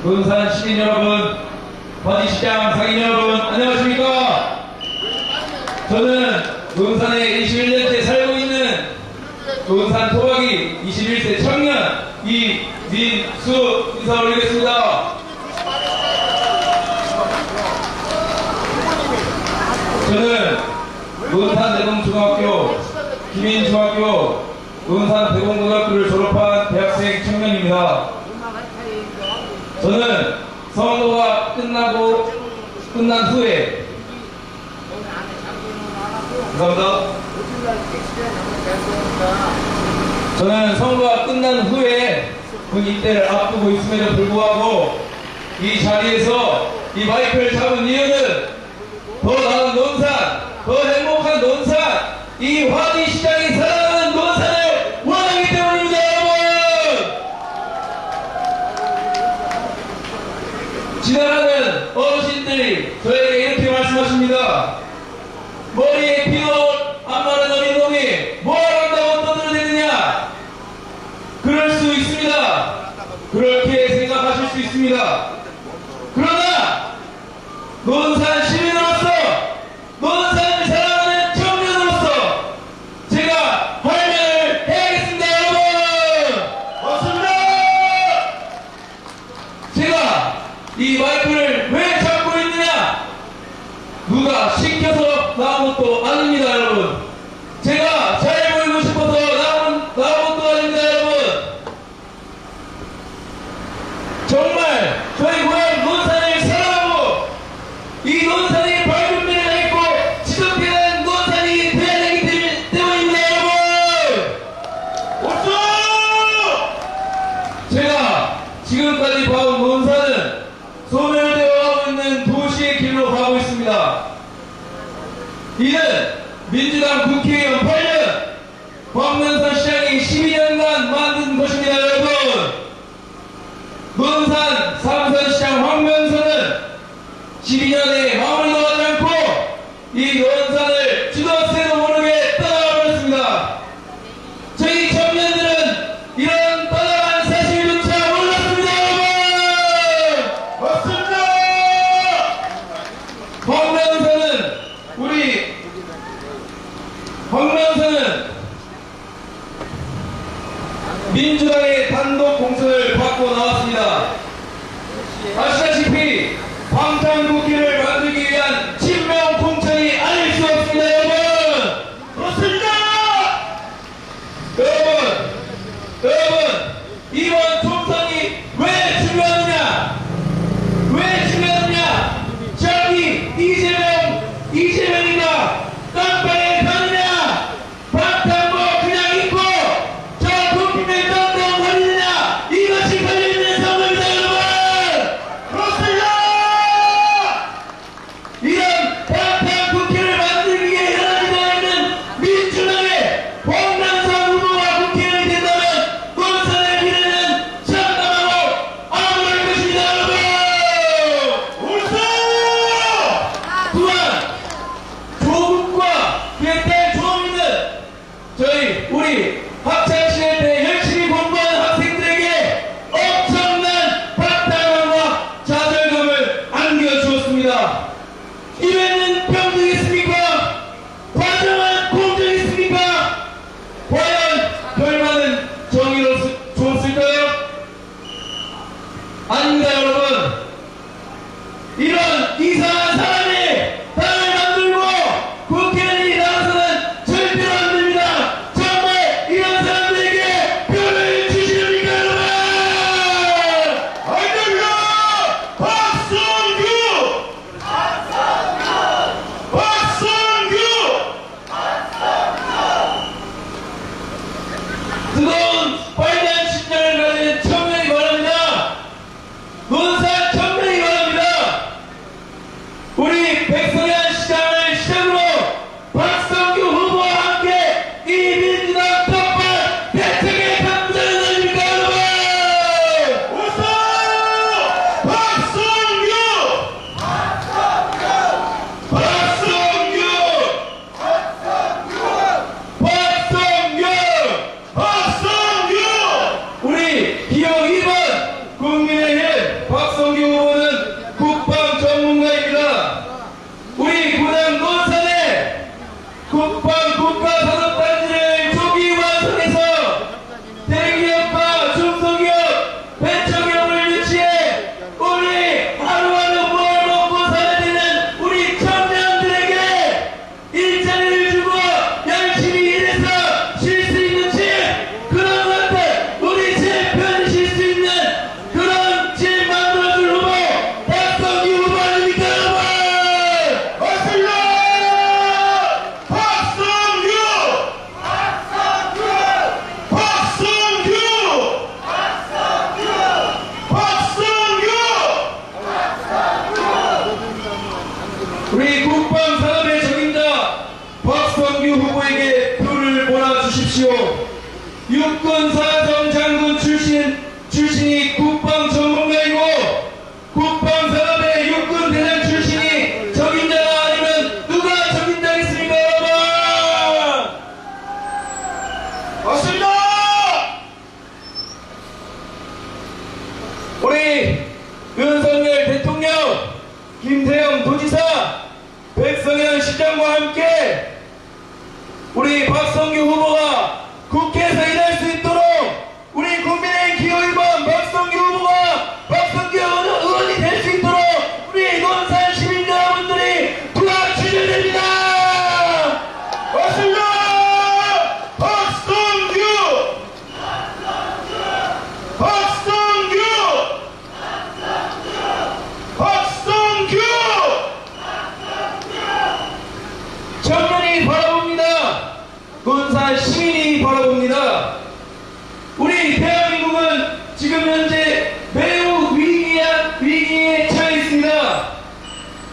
논산 시민 여러분, 바지시장 상인 여러분, 안녕하십니까? 저는 논산에 21년째 살고 있는 논산 토박이 21세 청년 이민수 인사 올리겠습니다. 저는 논산 대동중학교, 김인중학교, 논산 대공고등학교를 졸업한 대학생 청년입니다. 저는 선거가 끝난 후에 감사합니다. 저는 선거가 끝난 후에 군 입대를 앞두고 있음에도 불구하고 이 자리에서 이 마이크를 잡은 이유는 더 나은 논산, 더 행복한 논산, 이 화지시장이 살아가는 논산을 원하기 때문입니다, 여러분! 지나가는 어르신들이 저에게 이렇게 말씀하십니다. 머리에 피도 안 마른 어린 놈이 뭘 한다고 떠들어대느냐? 그럴 수 있습니다. 그렇게 생각하실 수 있습니다. 그러나 논산 시민으로서, 논산을 사랑하는 청년으로서 제가 할 말을 해야겠습니다, 여러분! 맞습니다! 제가 이 마이크를 왜 잡고 있느냐? 누가 시켜서 나온 것도 아닙니다, 여러분. 제가 잘 보이고 싶어서 나온 것도 아닙니다, 여러분. 정말 저희 고향 논산을 사랑하고 이 논산이 밝은 미래가 있고 지속되는 논산이 돼야 되기 때문입니다, 여러분. 옳소! 제가 지금까지 봐온 논산은 소멸되어가고 있는 도시의 길로 가고 있습니다. 이는 민주당 국회의원 8년, 황면선 시장이 12년간 만든 것입니다, 여러분. 논산 삼선시장 황면선은 12년에 마무리도 하지 않고 이 논산을 주도세도 모르게 떠나버렸습니다. 저희 청년들은 이런 떠나간 사실조차 몰랐습니다, 여러분! 맞습니다! 황면선은 민주당의 단독 공천을 받고 나왔습니다. 아시다시피 방탄국회를 만들기 위한 친명 공천이 아닐 수 없습니다, 여러분! 그렇습니다! 여러분, 이번 총선이 왜 중요하느냐? 저기 이재명이가 깜빡에 가느냐? 방탄복 그냥 입고 저 국민을 깜빡 버리느냐? 이것이 걸려있는 선거입니다, 여러분! 그렇습니다! 이런 방탄국회를 만들기 위해 혈안이 있는 민주당의 황면선 후보가 국회의원이 된다면 논산의 미래는 참담하고 암울할 것입니다, 여러분! 옳소! 또한 조국과 그의 딸 조민은 우리 학창시절 때 열심히 공부하는 학생들에게 엄청난 박탈감과 좌절감을 안겨주었습니다. 이외에는 평등했습니까? 과정은 공정했습니까? 과연 결과는 정의로웠을까요? 아닙니다, 여러분. 이런 이상한 사람이 당을 만들고 국회의원이 나와서는 절대로 안 됩니다. 정말 이런 사람들에게 표를 주시렵니까, 여러분? 안 됩니다! 박성규! 뜨거운 빨간 심장을 가진 청년이 말합니다. 논산 청년이 말합니다. 우리 백성현 시장을 시작으로 박성규 후보와 함께 이 민주당 톱발 대책에 감자는 아닙니까, 여러분? 우선 박성규! 우리 기호 2번 국민의힘 박성규 우리 국방산업의 적임자 박성규 후보에게 표를 몰아주십시오. 육군사정 장군 출신이 국방 전문가이고 국방산업의 육군 대장 출신이 적임자가 아니면 누가 적임자겠습니까, 여러분? 맞습니다! 우리 윤석열 대통령, 김태형 도지사, 백성현 시장과 함께 우리 박성규 후보가 국회에서 일할 수 있도록 우리 국민의힘 기호 1번 박성규 후보가 박성규 의원이 될 수 있도록 우리 논산 시민 여러분들이 도와주셔야 됩니다. 맞습니다! 박성규! 박성규! 박성규! 청년이 바라봅니다. 논산 시민이 바라봅니다. 우리 대한민국은 지금 현재 매우 위기에 처해 있습니다.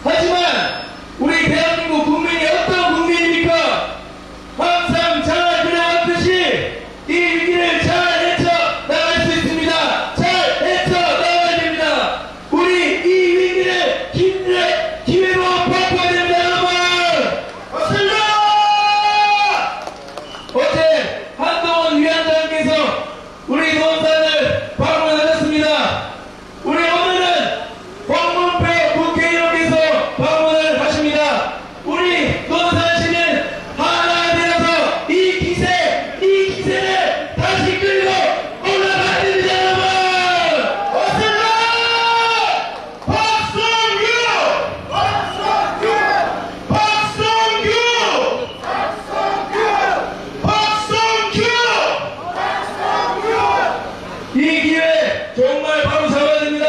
하지만 우리 대한민국 국민이 어떤 국민입니까? 항상 잘 그려왔듯이 이 위기를 잘 헤쳐나갈 수 있습니다. 잘 헤쳐나가야 됩니다. 우리 이 위기를 기회로 바꿔야 됩니다, 여러분. 맞습니다! 어제 한동훈 위원장께서 우리 논산을 방문하셨습니다. 우리 오늘은 홍문표 국회의원께서 방문을 하십니다. 우리 논산시는 하나 되어서 이 기세를 다시 끌고 올라가야 됩니다, 여러분. 맞습니다! 박성규! 박성규! 박성규! 박성규! 이 기회 정말 바로 잡아야 됩니다.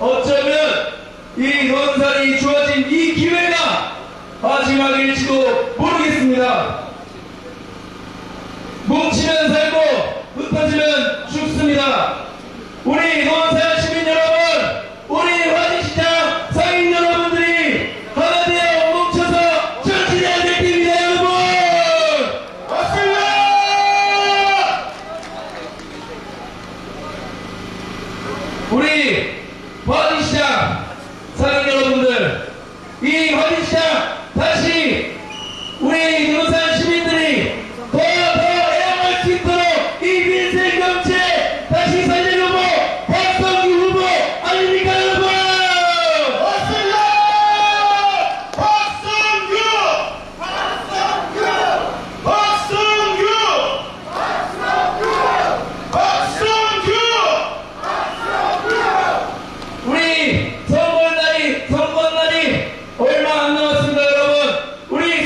어쩌면 이 논산이 주어진 이 기회가 마지막일지도 모르겠습니다. 뭉치면 살고 흩어지면 죽습니다. 우리 논산 시민 여러분, 우리 화진시장 상인 여러분들이 하나 되어 뭉쳐서 전진해야 될 때입니다, 여러분. 맞습니다! 우리 화진시장 상인 여러분들, 이 화진시장 다시 우리 논산 시민들이 더 애용할 수 있도록 이 민생 경제 다시 살리려고 박성규 후보 아닙니까, 여러분? 맞습니다! 박성규! 박성규! 박성규! 박성규! 우리 선거날이 얼마 안 남았습니다, 여러분. 우리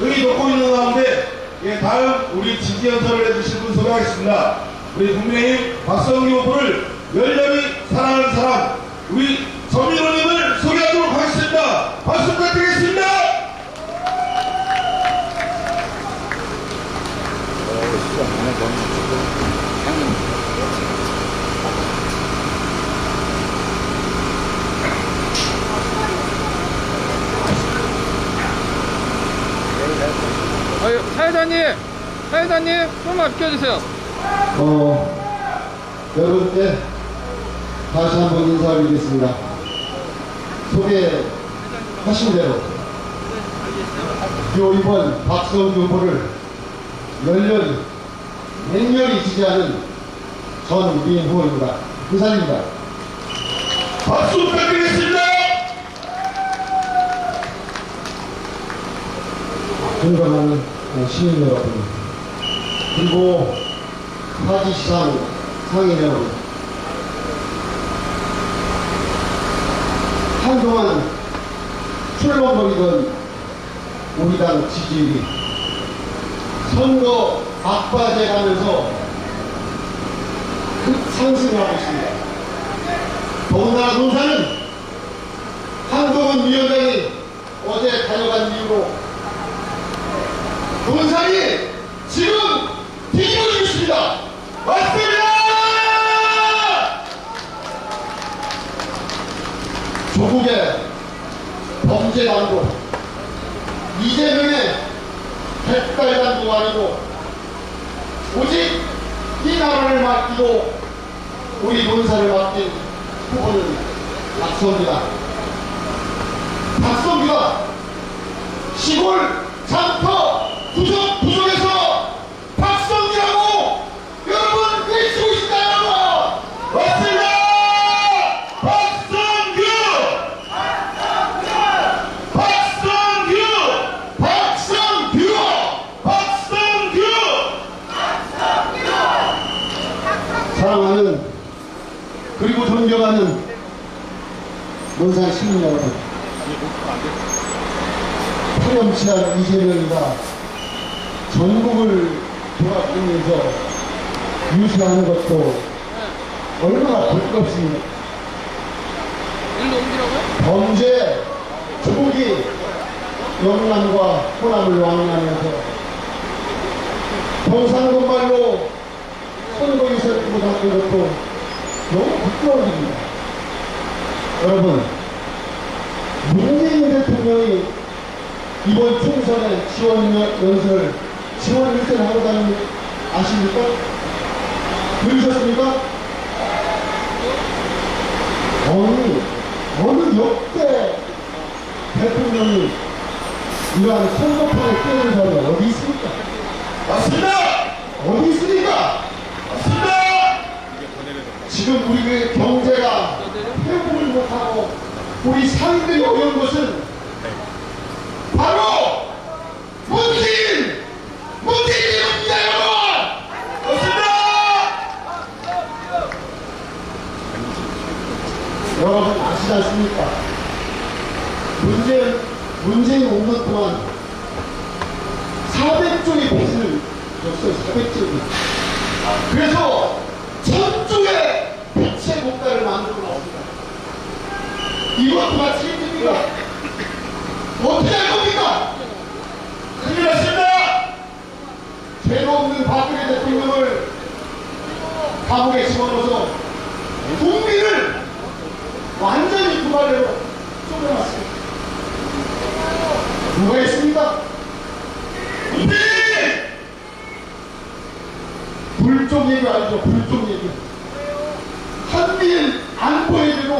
의의 돋고 있는 가운데 다음 우리 지지연설을 해주실 분 소개하겠습니다. 우리 국민의힘 박성규 후보를 열렬히 사랑하는 사람 우리 서민호님을 소개하도록 하겠습니다. 박수 부탁드리겠습니다. 사회자님, 조금만 비켜주세요. 여러분께 다시 한번 인사드리겠습니다. 소개하신 대로 이번 박성규 후보를 열렬히 맹렬히 지지하는 전민 후보입니다. 이상입니다. 박수 부탁드리겠습니다. 존경하는 시민 여러분, 그리고 하지시장 상인 여러분, 한동안 출렁거리던 우리 당 지지율이 선거 막바지에 가면서 급상승하고 있습니다. 더군다나 논산은 한동훈 위원장이 어제 다녀간 이후로 논산이 지금 뒤집어지고 있습니다. 맞습니다. 조국의 범죄단도 이재명의 백달단도 아니고 오직 이 나라를 맡기고 우리 논산을 맡긴 후보는 박성규다. 박성규가 시골 장터 부족에서 박성규라고 여러분 외치고 있다 여러분. 맞습니다. 박성규! 박성규! 박성규! 박성규! 사랑하는 그리고 존경하는 논산 시민 여러분, 파렴치한 이재명이가 전국을 돌아다니면서 유세하는 것도 얼마나 볼것입니까? 일로 옮기라고요? 범죄 조국이 영남과 호남을 왕래하면서 경상도말로 선거에서 못하는 것도 너무 부끄러워집니다. 여러분, 문재인 대통령이 이번 총선에 지원 일선을 하고 다니는 아십니까? 들으셨습니까? 어느 역대 대통령이 이러한 선거판에 뛰어든 사람이 어디 있습니까? 맞습니다. 어디 있습니까? 맞습니다. 지금 우리 경제가 회복을 못하고 우리 상인들이 어려운 것은 바로 문재인입니다 여러분! 맞습니다. 여러분 아시지 않습니까? 문재인 5년 동안 400조의 빚을 줬어요. 400조의. 그래서 1000조의 빚의 국가를 만들어 놨습니다. 이것도 책임집니까? 어떻게 할 겁니까? 큰일 났습니다. 죄도 없는 박근혜 대통령을 감옥에 집어넣어서 국민을 완전히 두발로 쫓겨났습니다. 누가 했습니까? 불쪽 얘기 아니죠. 불쪽 얘기. 한미일 안보에도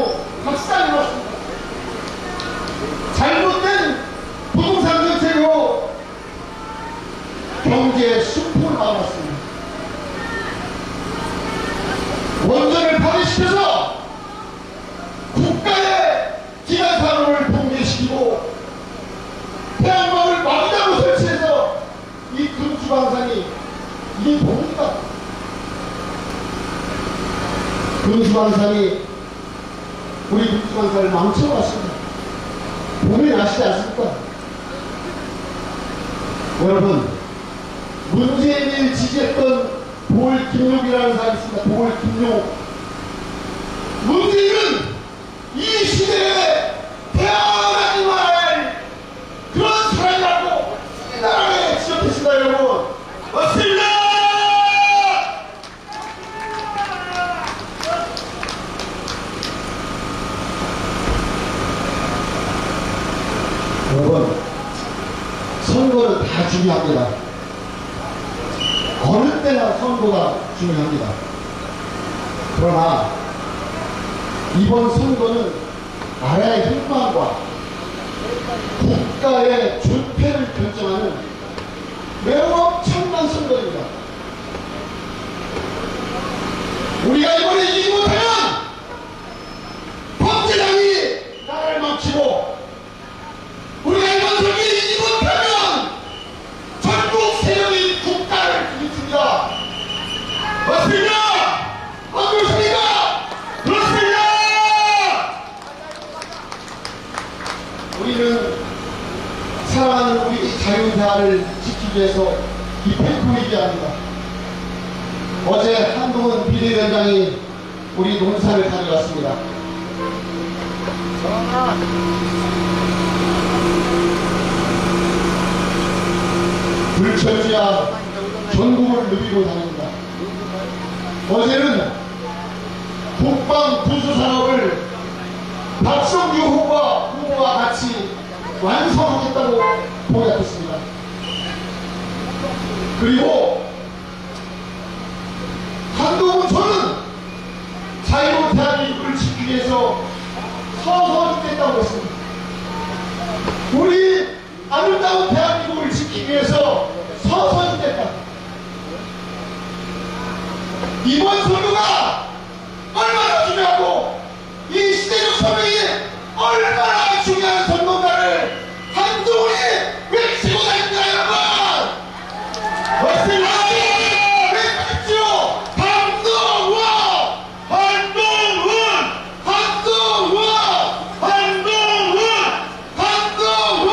박살이 났습니다. 잘못된 부동산 정책으로 경제에 숨통을 막았습니다. 원전을 파괴시켜서 국가의 기반산업을 붕괴시키고 태양광을 막자로 설치해서 이 금수방산이 이게 뭡니까? 금수방산이 우리 금수방산을 망쳐갔습니다. 보면 아시지 않습니까? 여러분, 문재인을 지지했던 도올김용이라는 사람이 있습니다. 도올김용. 문재인은 이 시대에 태어나지 말 그런 사람이라고 이 나라에 지적했습니다. 여러분, 맞습니다. 여러분, 선거는 다 중요합니다. 어느 때나 선거가 중요합니다. 그러나 이번 선거는 나라의 흥망과 국가의 존폐를 결정하는 매우 엄청난 선거입니다. 우리가 이번에 이기지 못하면 범죄당이 나라를 망치고, 우리가 이번 선거에 이기지 못하면 전국 세력이 국가를 뒤집습니다. 맞습니까? 안 그렇습니까? 그렇습니다! 우리는 사랑하는 우리 자유사를 지키기 위해서 기필코 얘기합니다. 어제 한동훈 비대위원장이 우리 농사를 가져갔습니다. 불철주야 전국을 누비고 다닙니다. 어제는 국방 부수 사업을 박성규 후보와 같이 완성하겠다고 보였습니다. 그리고 한동훈 저는 자유로운 대한민국을 지키기 위해서 서서 죽겠다고 했습니다. 우리 아름다운 대한민국을 지키기 위해서 서서 죽겠다. 이번 선거가 얼마나 중요하고 이 시대적 선명이 얼마나 중요한 선거인가를 한동훈이 외치고 다닙니다. 여러분, 맞습니다. 외치십시오. 한동훈, 한동훈, 한동훈, 한동훈, 한동훈,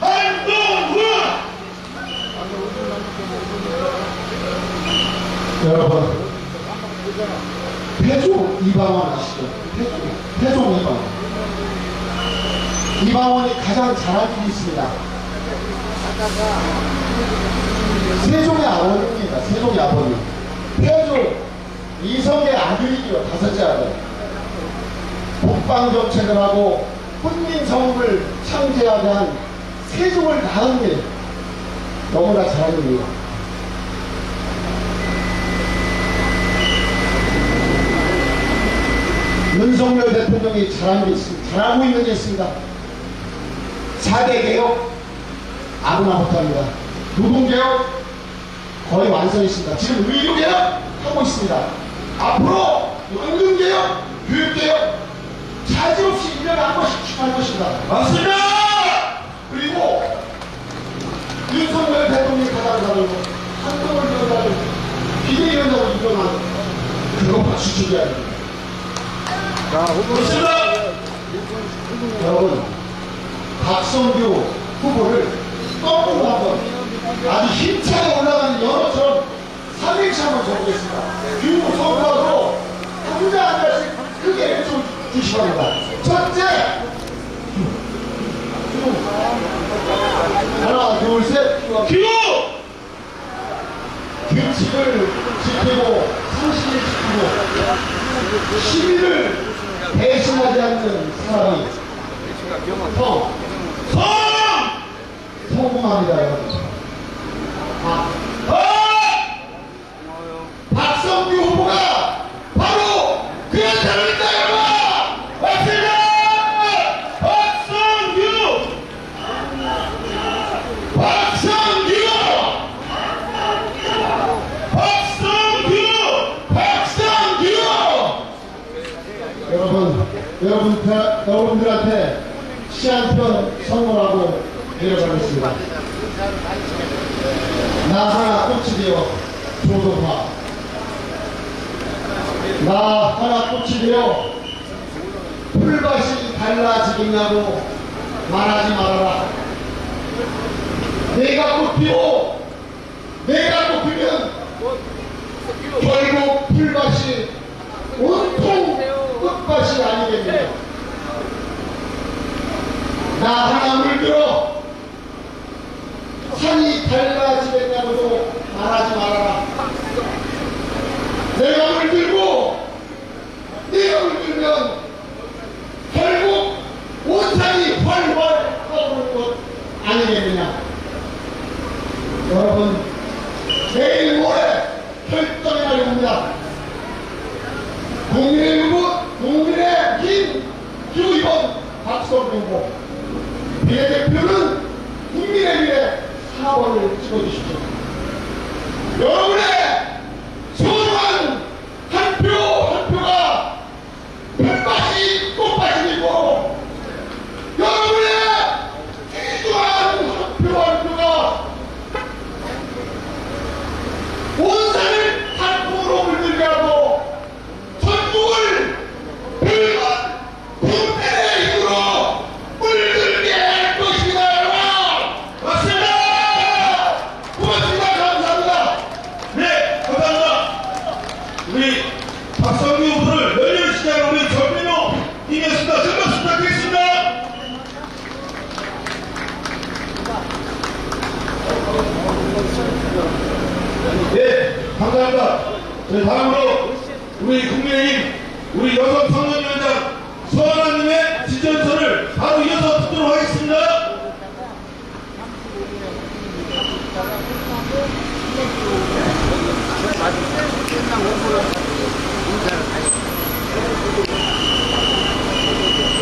한동훈. 여러분, 태조 이방원 아시죠? 태조 이방원. 이방원이 가장 잘한 일이 있습니다. 세종의 아버님입니다. 세종의 아버님. 태조 이성의 아들이죠. 다섯째 아들. 북방정책을 하고 훈민정음을 창제하게 한 세종을 낳은 게 너무나 잘한 일입니다. 윤석열 대통령이 잘하고 있는 게 있습니다. 4대 개혁 아무나 못합니다. 노동개혁 거의 완성이 있습니다. 지금 의료개혁 하고 있습니다. 앞으로 연금개혁, 교육개혁 차질없이 1년에 한 번씩 할 것입니다. 맞습니다. 그리고 윤석열 대통령이 가장 한동훈 위원장을 비대위원장으로 임명한 그것만 지켜줘야 됩니다. 그렇습니다. 여러분, 박성규 후보를 거꾸로 한번 아주 힘차게 올라가는 연어처럼 3일치 한번 적겠습니다. 규모 선거로 혼자 한 달씩 크게 외쳐주시기 바랍니다. 첫째, 하나, 둘, 셋, 규! 규칙을 지키고 상식을 지키고 시민을 배신하지 않는 사람이 성공합니다. 여러분. 박성규 후보가 바로 그 사람입니다. 여러분, 맞습니다. 박성규, 박성규, 박성규, 박성규. 여러분들한테 시 한 편 선물하고 내려가겠습니다. 나 하나 꽃이 되어 조동화. 나 하나 꽃이 되어 풀밭이 달라지겠냐고 말하지 말아라. 내가 뽑히고 내가 뽑히면 결국 풀밭이 온통 끝밭이 아니겠느냐. 나 하나 물들어 산이 달라지겠냐고도 말하지 말아라. 내가 물들고 내가 물들면 결국 온 산이 활활 타오르는 것 아니겠느냐. 여러분, 내일 모레 결정의 날입니다. 국민의힘 기후위원 박성규 후보, 비례대표는 국민의 미래 4번을 찍어주십시오. 여러분의 소중한 한 표 한 표가 빛밭이 꽃밭이고, 여러분의 귀중한 한 표 한 표가 온 산을 한풍으로 물들게 하고 전국을 붉은 국민의 힘으로 물들게 할 것입니다. 여러분, 맞습니다. 고맙습니다. 감사합니다. 네, 감사합니다. 우리 박성규 후보를 열렬히 시작한 우리 전민호 팀이었습니다. 큰 박수 부탁드리겠습니다. 네, 감사합니다. 네, 다음으로 우리 국민의힘 우리 여성 청년위원장 서하나님의 지지연설을 바로 이어서 듣도록 하겠습니다.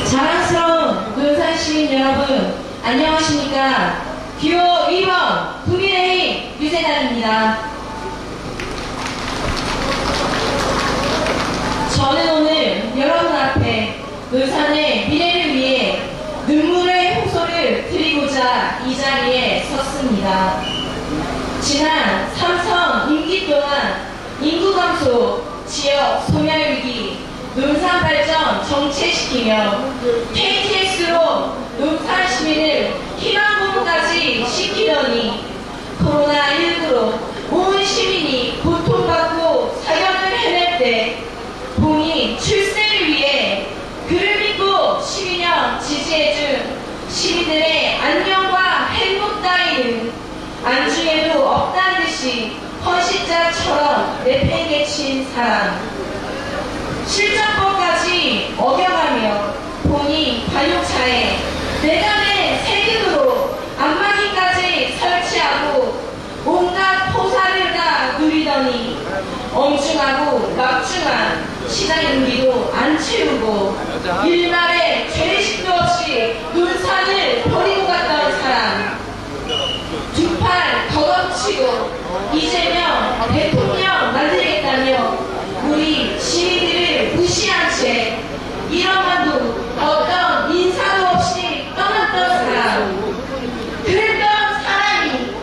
자랑스러운 논산 시민 여러분, 안녕하십니까? 기호 2번 국민의힘 유세단입니다. 저는 오늘 여러분 앞에 논산의 미래를 위해 눈물의 호소를 드리고자 이 자리에 섰습니다. 지난 삼성 임기 동안 인구 감소, 지역 소멸위기, 논산 발전 정체시키며 KTX로 논산 시민을 희망고문까지 시키더니 코로나19로 온 시민이 고통받고 사역을 해낼 때 본인 출세를 위해 그를 믿고 12년 지지해준 시민들의 안녕과 행복 따위는 안중에도 없다는 듯이 헌신자처럼 내팽개친 사람, 실정법까지 어겨가며 본인 관용차에 내담의 세금으로 안마기까지 설치하고 온갖 포사를 다 누리더니 엄중하고 막중한 시장 연기도 안 채우고 일말의 죄의식도 없이 논산을 버리고 갔던 사람, 두 팔 걷어붙이고 이재명 대통령 만들겠다며 우리 시민들을 무시한 채 1원만도 어떤 인사도 없이 떠났던 사람, 그랬던 사람이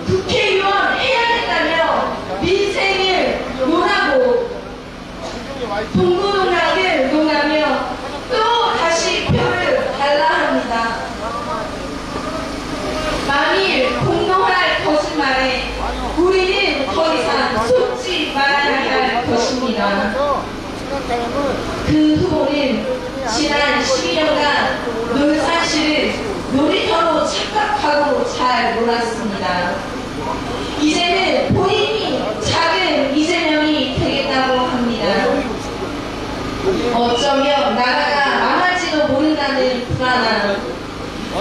국회의원 해야겠다며 민생을 논하고 동구농락을 논하며 또 다시 표를 달라 합니다. 만일 공론할 거짓말에 우리는 더 이상 속지 말아야 할 것입니다. 그 후보는 지난 12년간 논산시를 놀이터로 착각하고 잘 놀았습니다. 이제는 본인이 작은 이재명이 되겠다고 합니다. 어쩌면 나라가 망할지도 모른다는 불안함,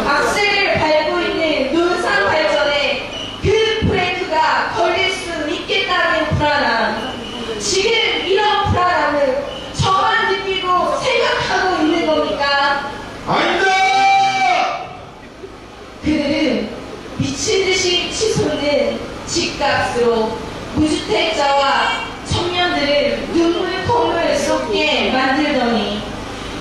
악셀을 밟고 있는 논산 발전에 그 브레이크가 걸릴 수 있겠다는 불안함, 지금 이런 불안함을 저만 느끼고 생각하고 있는 겁니까? 아닙니다! 그들은 미친듯이 치솟는 집값으로 무주택자와 청년들을 눈물콧물 쏟게 만들더니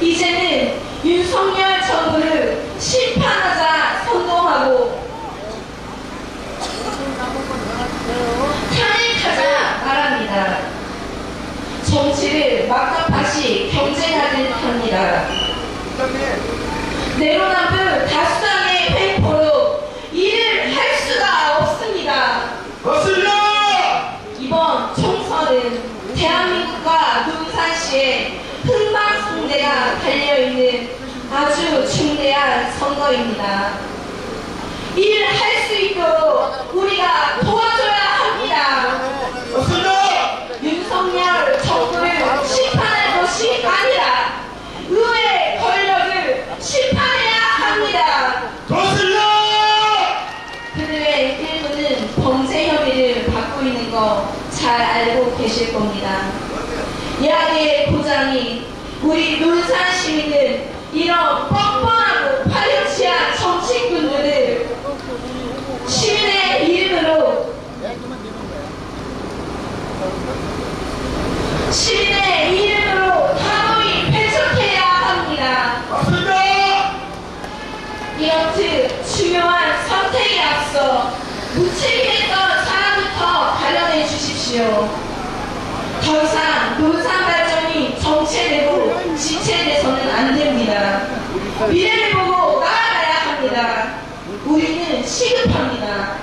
이제는 윤석열 정부를 심판하자 선동하고 탄핵하자 말합니다. 정치를 막가파시 경쟁하듯 합니다. 내로남불 다수당의 횡포로 일을 할 수 아주 중대한 선거입니다. 일할 수 있도록 우리가 도와줘야 합니다. 맞습니다. 윤석열 정부를 심판할 것이 아니라 의회의 권력을 심판해야 합니다. 그렇습니다. 그들의 일부는 범죄 혐의를 받고 있는 거 잘 알고 계실 겁니다. 야기의 고장이 우리 논산 시민은 이런 뻔뻔하고 파렴치한 정치꾼들을 시민의 이름으로 단호히 배척해야 합니다. 맞습니다. 이렇듯 중요한 선택에 앞서 무책임했던 사람부터 가려내 주십시오. 더 이상 논산 발전이 정체되고 지체돼서는 안 됩니다. 미래를 보고 나아가야 합니다. 우리는 시급합니다.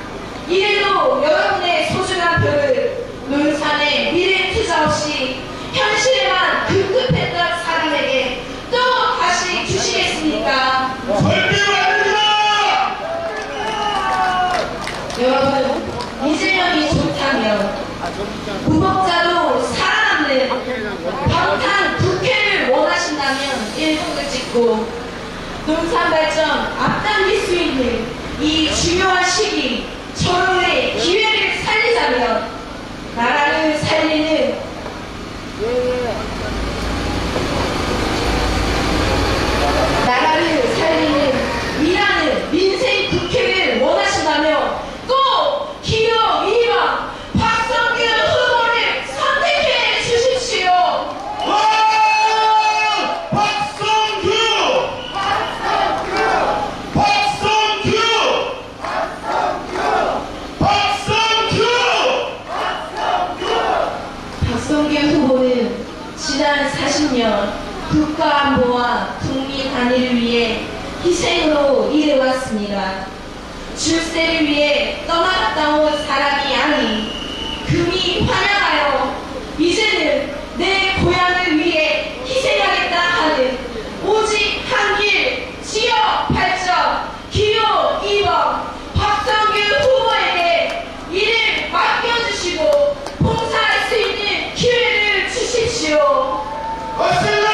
이래도 여러분의 소중한 표를 논산의 미래 투자 없이 현실에만 급급했던 사람에게 또 다시 주시겠습니까? 절대로 안 됩니다. 여러분, 이재명이 좋다면 무법자도 살아남는 방탄 국회를 원하신다면 일본을 찍고 논산 발전 앞당길 수 있는 이 중요한 시기 절호의 기회를 살리자면 나라를 살리는 일하는 민생 국회를 원하신다면 꼭 기호 2번 박성규 후보를 선택해 주십시오. 와! 박성규! 박성규 후보는 지난 40년 국가안보와 국민 안위를 위해 희생으로 일해왔습니다. 출세를 위해 떠나갔다 온 사람이 아닌 금이 환영하여 이제는 내 고향을 위해 희생하겠다 하는 오직 한 길 지역 발전 기호 2번 박성규 후보에게 이를 맡겨주시고 봉사할 수 있는 기회를 주십시오. 맞습니다!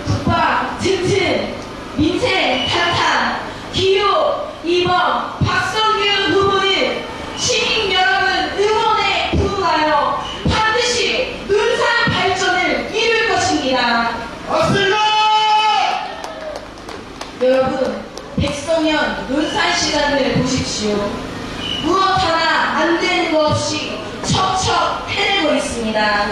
국방 튼튼 민생 탄탄 기호 2번 박성규 후보는 시민 여러분 응원에 부응하여 반드시 논산 발전을 이룰 것입니다. 맞습니다! 여러분, 백성현 논산시장을 보십시오. 무엇 하나 안 되는 것 없이 척척 해내고 있습니다.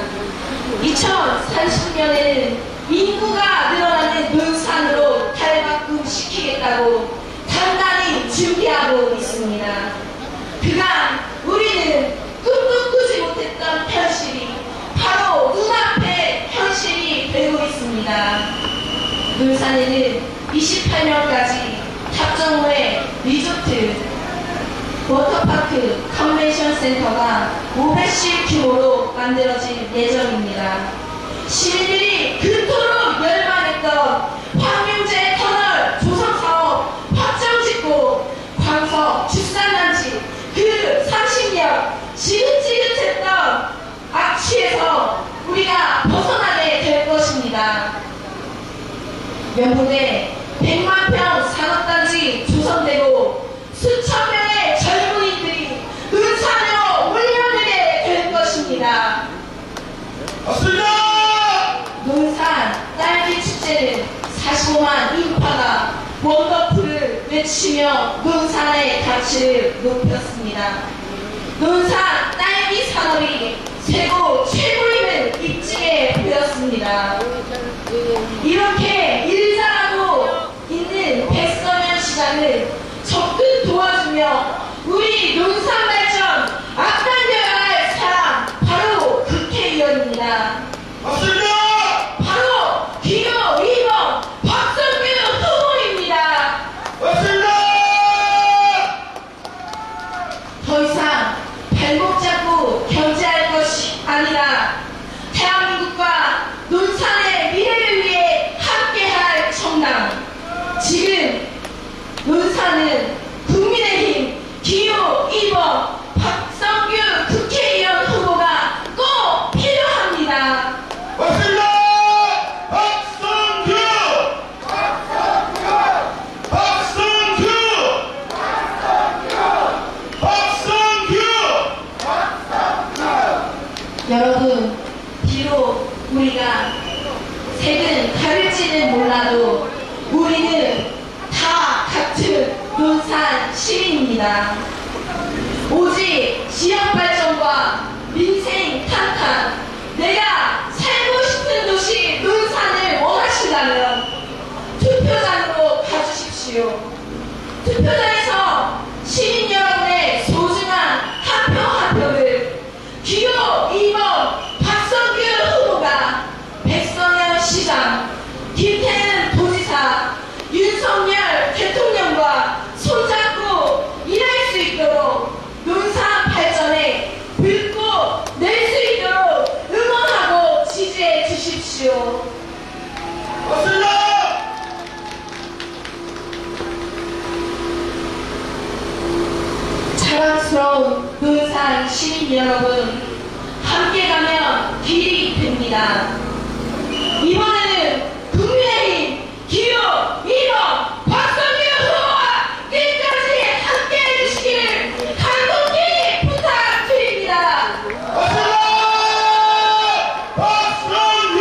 2030년에는 인구가 늘어나는 논산으로 탈바꿈시키겠다고 단단히 준비하고 있습니다. 그간 우리는 꿈도 꾸지 못했던 현실이 바로 눈앞에 현실이 되고 있습니다. 논산에는 28년까지 탑정호의 리조트, 워터파크, 컨벤션 센터가 500실 규모로 만들어질 예정입니다. 시민들이 그토록 열망했던 황룡제 터널 조성사업 확정짓고 광석 축산단지 그 30년 지긋지긋했던 악취에서 우리가 벗어나게 될 것입니다. 명분에 100만평 산업단지 조성되고 수천 명의 젊은이들이 논산으로 몰려들게 될 것입니다. 맞습니다! 논산 딸기 축제는 45만 인파가 원더풀을 외치며 논산의 가치를 높였습니다. 논산 딸기 산업이 최고임을 입증해 보였습니다. 이렇게 일 잘하고 있는 백성현 시장을 적극 도와주며 우리 논산 발전 앞당겨야 할 사람 바로 국회의원입니다. 맞습니다! 바로 기호 2번 박성규 후보입니다. 맞습니다! 논사는 국민의힘 기호 2번 박성규 국회의원 후보가 꼭 필요합니다. 맞습니다. 박성규! 박성규! 박성규! 여러분, 비록 우리가 색은 다를지는 몰라도 우리는 다 같은 논산 시민입니다. 오직 지역 발전과 민생 탄탄, 내가 살고 싶은 도시 논산을 원하신다면 투표장으로 가주십시오. 투표장에서 시민 여러분의 소중한 한 표 한 표를 기호 2번 박성규 후보가 백선현 시장, 김태는 도지사, 윤석열 대통령과 손잡고 일할 수 있도록 논산 발전에 불꽃 낼 수 있도록 응원하고 지지해 주십시오. 맞습니다. 자랑스러운 논산 시민 여러분, 함께 가면 길이 됩니다. 이번에는 국민의힘 기호 2번 박성규 후보와 끝까지 함께 해주시기를 간곡히 부탁드립니다. 맞습니다. 박성규!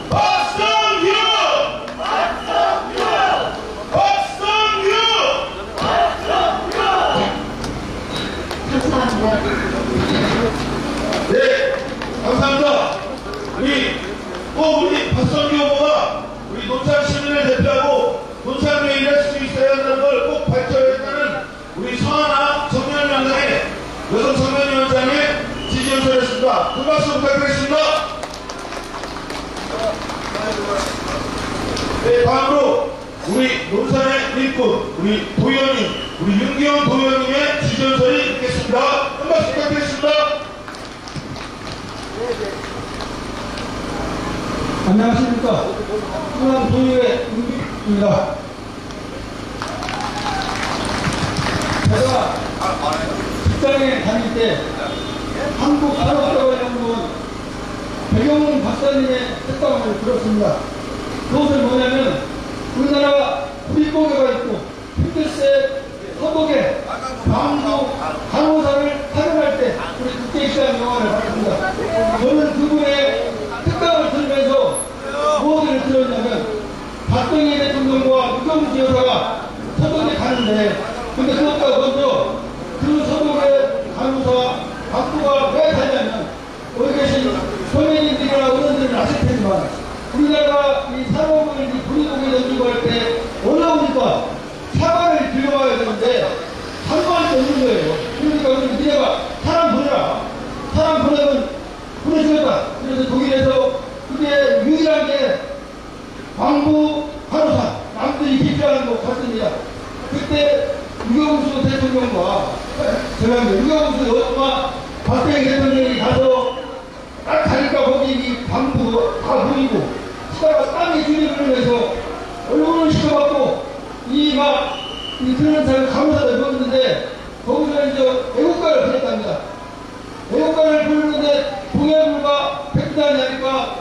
박성규! 박성규! 감사합니다. 네, 감사합니다. 우리 박성규 후보가 우리 논산 시민을 대표하고 논산에 일할 수 있어야 한다는 걸 꼭 밝혀야 한다는 우리 성하나 청년위원장의 여성 청년위원장의 지지 연설이었습니다. 큰 박수 부탁드리겠습니다. 네, 다음으로 우리 논산의 일꾼, 우리 도의원님, 우리 윤기현 도의원님의 지지 연설이 있겠습니다. 큰 박수 부탁드리겠습니다. 안녕하십니까. 충남 도의회 윤기입니다. 제가 직장에 다닐 때 한국산업개발연구원 배경훈 박사님의 책방을 들었습니다. 그것은 뭐냐면 우리나라 구리고개가 있고 핑크색 서독에 광주 간호사를 파견할 때 우리 국제시장 영화를 봤습니다. 저는 그분의 특강을 들으면서 무엇을 들었냐면 박정희 대통령과 유경수 여사가 서독에 가는데 근데 그것보다 먼저 그 서독의 간호사 박부가 왜 가냐면 여기 계신 선생님들이나 어른들은 아실 테지만 우리나라가 이 산업을 이 구리고개 던지고 할 때 어려우니까 사과를 들여와야 되는데 한번도 없는 거예요. 그러니까 우리 미래가 사람 보내라. 사람 보내면 보내주겠다. 그래서 독일에서 그게 유일한 게 광부 간호사 남들이 기피하는 거 같습니다. 그때 유경수 대통령과 유경수 여사와 박정희 대통령이 가서 딱 가니까 거기 이 광부 다 보이고 시다가 땀이 줄이 흐르면서 얼굴을 식어갖고 이 그런 사람 간호사들 보는데 거기서 이제 애국가를 부렸답니다. 애국가를 부르는데 동해물과 백단이 하니까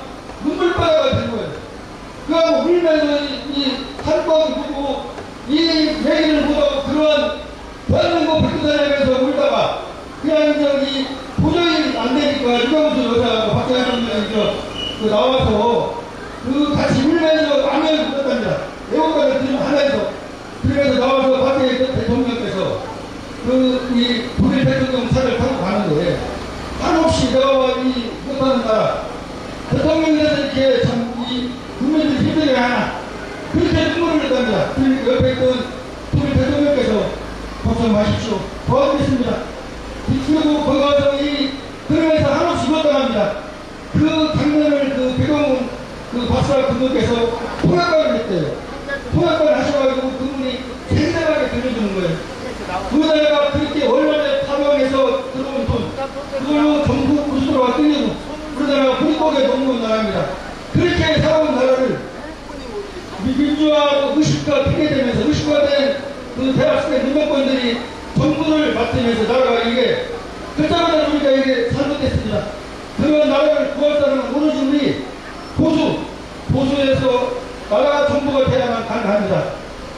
눈물바다가 된 거예요. 그하고 울면서 이 산광 보고 이 얘기를 보고 그런 대한민국 백두산하면서 울다가 그냥 저기 도저히 안 되니까 유경수 여사하고 박정희 대통령이 나와서 그 같이 울면서 라면을 불렀답니다. 애국가를 하면서 그래서 나와서 박정희 대통령께서 이 독일 대통령 차를 타고 가는데 한없이 내가 이 못하는 나라 대통령에서 이렇게 참 이 국민들 힘들게 하나 그렇게 눈물을 흘렸답니다. 그 옆에 있던 독일 대통령께서 걱정마십시오. 도와드리겠습니다. 그리고 거기 가서 그러면서 한없이 못당합니다. 그 장면을 그 배경훈 그 박사 그분께서 통역관을 했대요. 통역관을 하셔가지고 그분이 생생하게 들려주는 거예요. 우리나라가 그렇게 월남에 파병해서 들어온 돈, 그걸로 전국 구수도가 끌리고 우리나라가 구리고개 넘는 나라입니다. 그렇게 살아온 나라를 민주화 의식과 핑계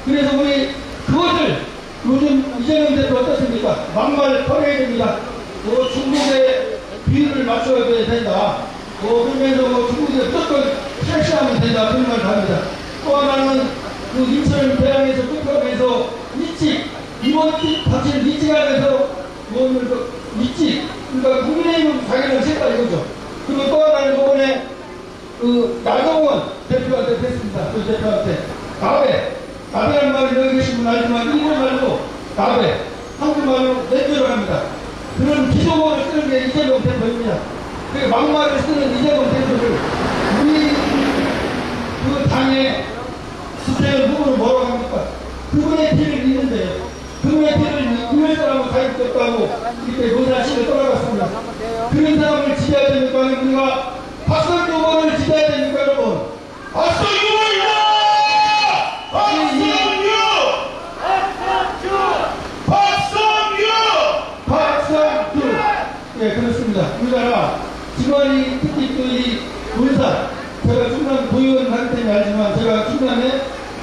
그래서 우리 그것을 요즘 이재명 대표 어떻습니까? 막말 버려야 됩니다. 중국의 비율을 맞춰야 된다. 그러면서 중국에 무조건 탈시하면 된다. 그런 말을 합니다. 또 하나는 그 인천 대항에서 끝하면서 일찍 이번 당시는 일찍하면서 일찍 그러니까 국민의힘은 자기는 싫다 이거죠. 그리고 또 하나는 이번에 그 나경원 대표한테 했습니다. 그 대표한테 나베란 말을 여기 계신 분 알지만 일본 말로 나베 한국말로 내표를 합니다. 그런 기조어를 쓰는 게 이재명 대표입니다. 그 막말을 쓰는 이재명 대표를 우리 그 당의 수태현 후보는 뭐라고 합니까? 그분의 피를 잇는데요. 그분의 피를 잇는 사람은 가입됐다고 이렇게 노사실을 떠나갔습니다. 그런 사람을 지지해야 됩니까? 우리가 박성규 후보를 지지해야 됩니까, 여러분? 박성규 후보입니다! 박성규! 예, 그렇습니다. 우리나라 지금이 특히 또 이 군산, 제가 충남 도의원 하기 때문에 알지만 제가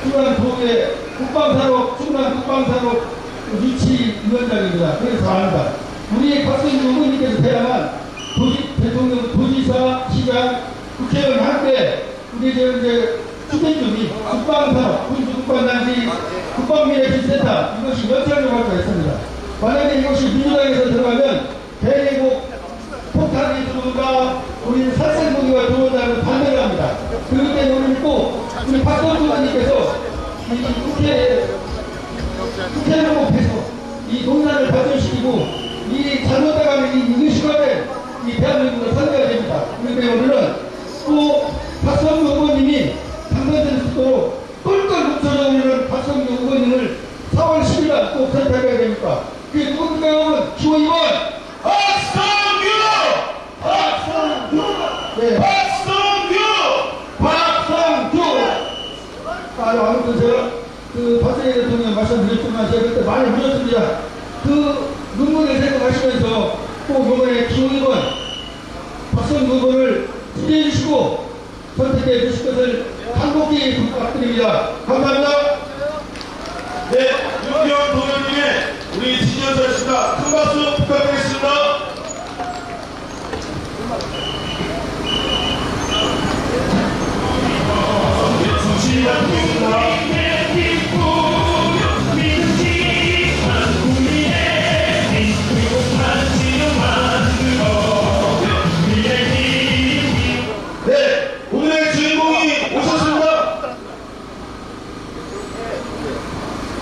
충남도의 충남 국방산업 유치위원장입니다. 그래서 압니다. 우리 박성규 후보님께서 돼야만 대통령, 도지사, 시장, 국회의원 함께 우리 이제 주변주민, 국방산업, 군수국방단지, 국방미래기술센터 이것이 연착륙 할 수가 있습니다. 만약에 이것이 민주당에서 들어가면 대내국 폭탄이 들어온다, 우리는 살생무기가 들어온다는 반대를 합니다. 그렇기 때문에 우리는 꼭 우리 박성주 의원님께서 국회를 목해서 이 농산을 발전시키고 이 잘못돼가는 이 시간에 이 대한민국을 살려야 됩니다. 그런데 오늘은 또 박성규 후보님이 당선될 수 있도록 똘똘 뭉쳐져 오는 박성규 후보님을 4월 10일 꼭 선택해야 됩니까? 그게 누굽니까 여러분? 기호 2번 박성규! 네. 박성규! 아무튼 제가 그 박정희 대통령 말씀드렸지만 제가 그때 많이 울었습니다. 그 눈물을 생각하시면서 꼭 이번에 기호 2번 박성규 후보를 지지해 주시고 선택해 주실 것을 간곡히 부탁드립니다. 감사합니다. 네, 윤기현 도련님의 우리 지지연설입니다. 큰 박수 부탁드리겠습니다. 네, 오늘의 주인공이 오셨습니다.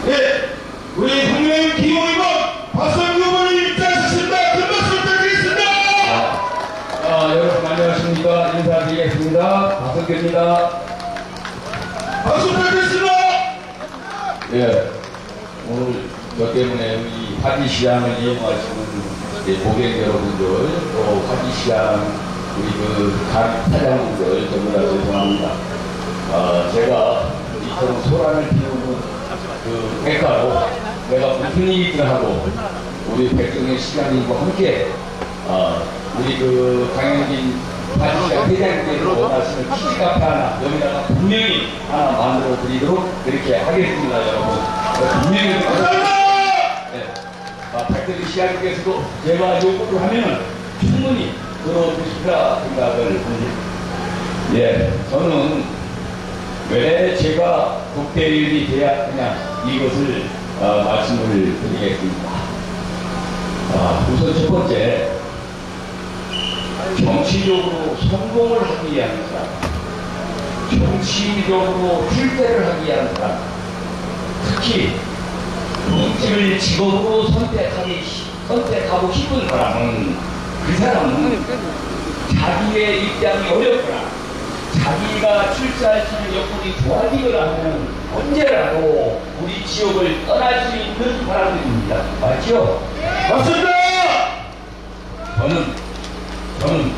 네, 우리 국민의힘 기호 2번 박성규 후보님 입장하셨습니다. 큰 박수 부탁드리겠습니다. 여러분 안녕하십니까. 인사드리겠습니다. 박성규입니다. 박수 부탁드리겠습니다. 예, 오늘 저 때문에 이 화기시장을 이용하시는 고객 여러분들, 또 화기시장 우리 그 각 사장님들 전부 다 죄송합니다. 제가 이처럼 소란을 피우는 그 대가로 내가 무슨 일이든 하고 우리 백종현 시장님과 함께 우리 그 강영진 화기시장 회장님께서 원하시는 키즈카페 하나 여기다가 분명히 하나 만들어 드리도록 그렇게 하겠습니다, 여러분. 분명히 박대리 시장님께서도 제가 요구를 하면은 충분히 들어주시리라 생각을 합니다. 예, 저는 왜 제가 국대의원이 돼야 하냐 이것을 말씀을 드리겠습니다. 우선 첫 번째, 정치적으로 성공을 하기 위한 사람, 정치적으로 출세를 하기 위한 사람, 특히 정치를 직업으로 선택하고 싶은 사람은 그 사람은 자기의 입장이 어렵거나 자기가 출세할 수 있는 여건이 좋아지거나 하면 언제라도 우리 지역을 떠날 수 있는 사람들입니다. 맞죠? 맞습니다. 저는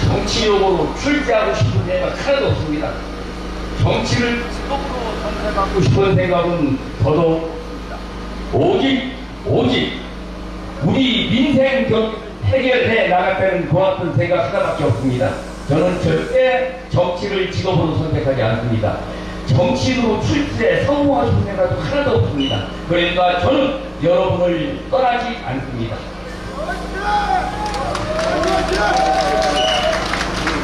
정치적으로 출세하고 싶은 생각 하나도 없습니다. 정치를 직업으로 선택하고 싶은 생각은 더더욱 오직 우리 민생 해결해 나갔다는 고맙던 생각 하나밖에 없습니다. 저는 절대 정치를 직업으로 선택하지 않습니다. 정치인으로 출세 성공하신 생각도 하나도 없습니다. 그러니까 저는 여러분을 떠나지 않습니다.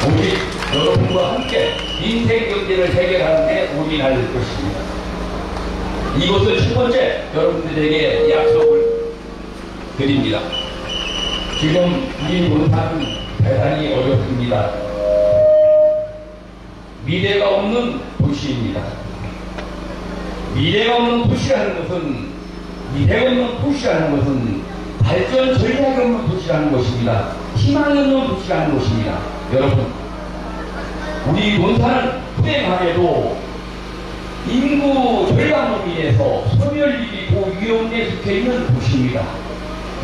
오직 여러분과 함께 인생 경제를 해결하는 데 올인할 것입니다. 이것을 첫 번째 여러분들에게 약속을 드립니다. 지금 이 논산은 대단히 어렵습니다. 미래가 없는 도시입니다. 미래가 없는 도시라는 것은 발전 전략이 없는 도시라는 것입니다. 희망이 없는 도시라는 것입니다. 여러분, 우리 논산은 불행하게도 인구 절감을 위해서 소멸위기 고위험에 속해 있는 도시입니다.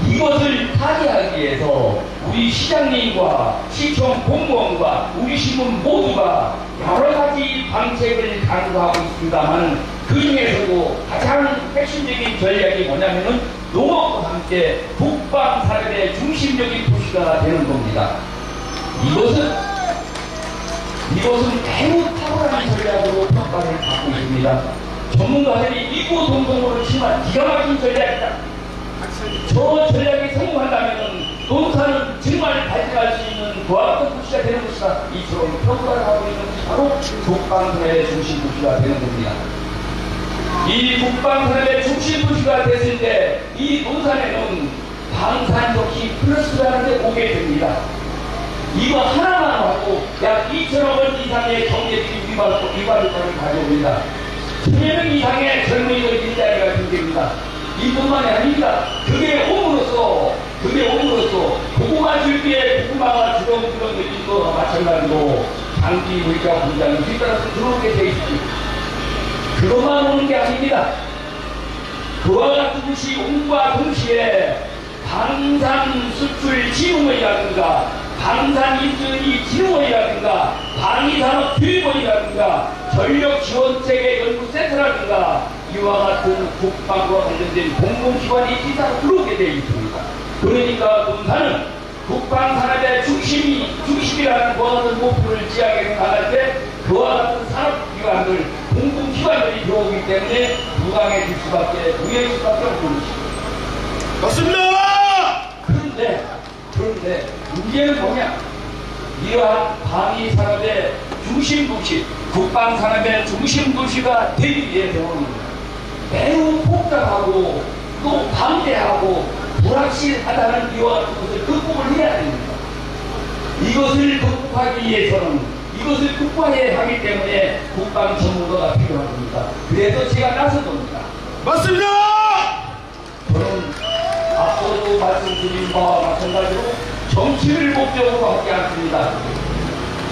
이것을 타개하기 위해서 우리 시장님과 시청 공무원과 우리 시민 모두가 여러 가지 방책을 강구하고 있습니다만 그 중에서도 가장 핵심적인 전략이 뭐냐면은 농업과 함께 북방 산업의 중심적인 도시가 되는 겁니다. 이것은 매우 탁월한 전략으로 평가를 받고 있습니다. 전문가들이 이구동성으로 치면 기가 막힌 전략이다. 저 전략이 성공한다면 논산은 정말 발전할 수 있는 그와 같은 도시가 되는 것이다. 이처럼 평가를 하고 있는 것이 바로 북방산업의 중심 도시가 되는 겁니다. 이 북방산업의 중심 도시가 됐을 때 이 논산에는 방산 역시 플러스라는 데 오게 됩니다. 이거 하나만 하고 약 2천억 원 이상의 경제적인 위발효과를 가져옵니다. 1000여 명 이상의 젊은이들 일자리가 생깁니다. 이뿐만이 아닙니다. 그게 옴으로써 고구마 줄기에 고구마가 주렁주렁 내린 거와 마찬가지로 장기 물가 공장이 뒤따라서 들어오게 돼 있습니다. 그것만 오는 게 아닙니다. 그와 같은 것이 온과 동시에 방산 수출 진흥원이라든가 방산 인증이 진흥원이라든가 방위산업 교육원이라든가 전력지원체계 연구센터라든가 이와 같은 국방과 관련된 공공기관이 뒤따라 들어오게 되어 있습니다. 그러니까 논산은 국방산업의 중심이라는 그와 같은 목표를 지향해서 나갈 때 그와 같은 산업기관들, 공공기관들이 들어오기 때문에 부강해질 수밖에 없는 것입니다. 맞습니다! 그런데 문제는 뭐냐? 이러한 방위산업의 중심도시, 국방산업의 중심도시가 되기 위해서는 매우 복잡하고 또 방대하고 불확실하다는 이와 같은 것을 극복을 해야 됩니다. 이것을 극복하기 위해서는 이것을 극복해야 하기 때문에 국방 전문가가 필요한 겁니다. 그래서 제가 나선 겁니다. 맞습니다! 저는 앞서도 말씀드린 바와 마찬가지로 정치를 목적으로 하지 않습니다.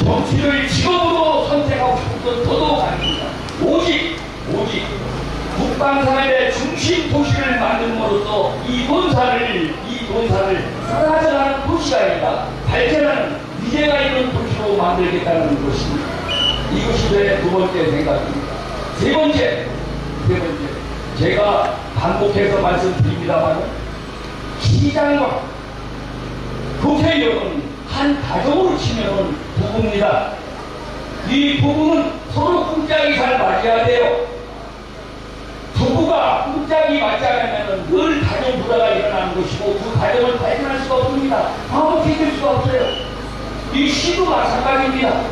정치를 직업으로 선택하고 싶은 건 더더욱 아닙니다. 오직 국방산업의 중심 도시를 만듦으로써 이 논산을 사라져가는 도시가 아니라 발전하는 미래가 있는 도시로 만들겠다는 것입니다. 이것이 제 두 번째 생각입니다. 세 번째, 제가 반복해서 말씀드립니다만 시장과 국회의원은 한 가정으로 치면 부부입니다. 이 부부는 서로 꿍짝이 잘 맞아야 돼요. 부부가 꿍짝이 맞지 않으면 늘 가정 불화가 일어나는 것이고 그 가정을 발전할 수가 없습니다. 화목해질 수가 없어요. 이 시도 마찬가지입니다.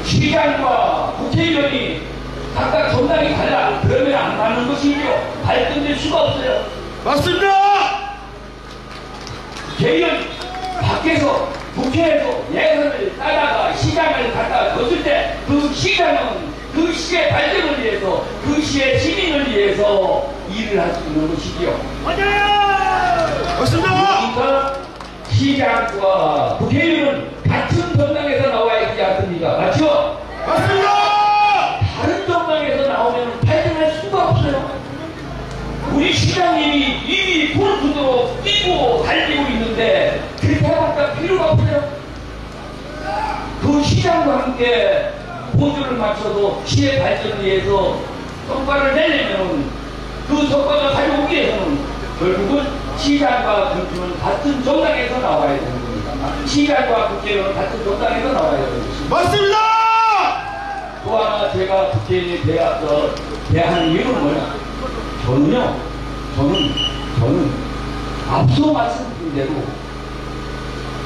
시장과 국회의원이 각각 정당이 달라. 그러면 안 맞는 것이죠. 발전될 수가 없어요. 맞습니다! 국회의원 밖에서 국회에서 예산을 따다가 시장을 갖다 줬을 때 그 시장은 그 시의 발전을 위해서 그 시의 시민을 위해서 일을 할 수 있는 것이지요. 맞아요! 맞습니다! 그러니까 시장과 국회의원은 같은 정당에서 나와야 되지 않습니까? 맞죠? 맞습니다! 다른 정당에서 나오면 발전할 수가 없어요. 우리 시장님이 이미 돌아서도록 뛰고 달리고 있는데 그렇게 해봤자 필요가 없어요. 그 시장과 함께 보조를 맞춰도 시의 발전을 위해서 성과를 내려면 그 성과가 가져오기 위해서는 결국은 시장과 정치는 같은 정당에서 나와야 되는 겁니다. 시장과 국회의원은 같은 정당에서 나와야 되는 것입니다. 맞습니다! 또 하나 제가 국회의원에 대한 이유는 뭐냐? 저는 앞서 말씀드린 대로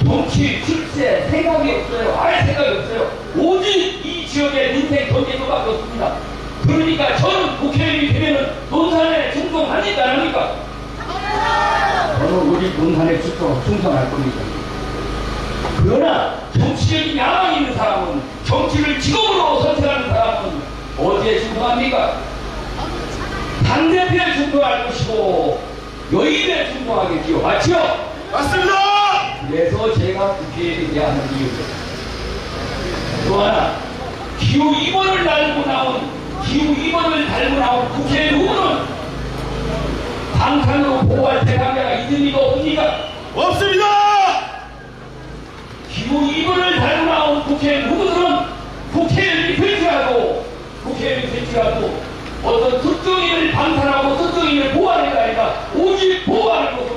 정치, 출세, 생각이 없어요. 할 생각이 없어요. 오직 이 지역의 민생 경제도밖에 없습니다. 그러니까 저는 국회의원이 되면은 논산에 충성합니까? 안 합니까? 저는 우리 논산에 충성할 겁니다. 그러나 정치적인 야망이 있는 사람은, 정치를 직업으로 선택하는 사람은 어디에 충성합니까? 당대표에 충성할 것이고 여의도에 충성하겠지요. 맞죠? 맞습니다! 그래서 제가 국회의원에 대한 이유입니다. 또 하나, 기후 2번을 달고 나온 국회의원 후보는 방탄으로 보호할 대상자가 있는 리가 없습니까? 없습니다! 기후 2번을 달고 나온 국회의원 후보들은 국회의원이 될지라도 어떤 특정인을 방탄하고 특정인을 보호하는 게 아니라 오직 보호하는 것은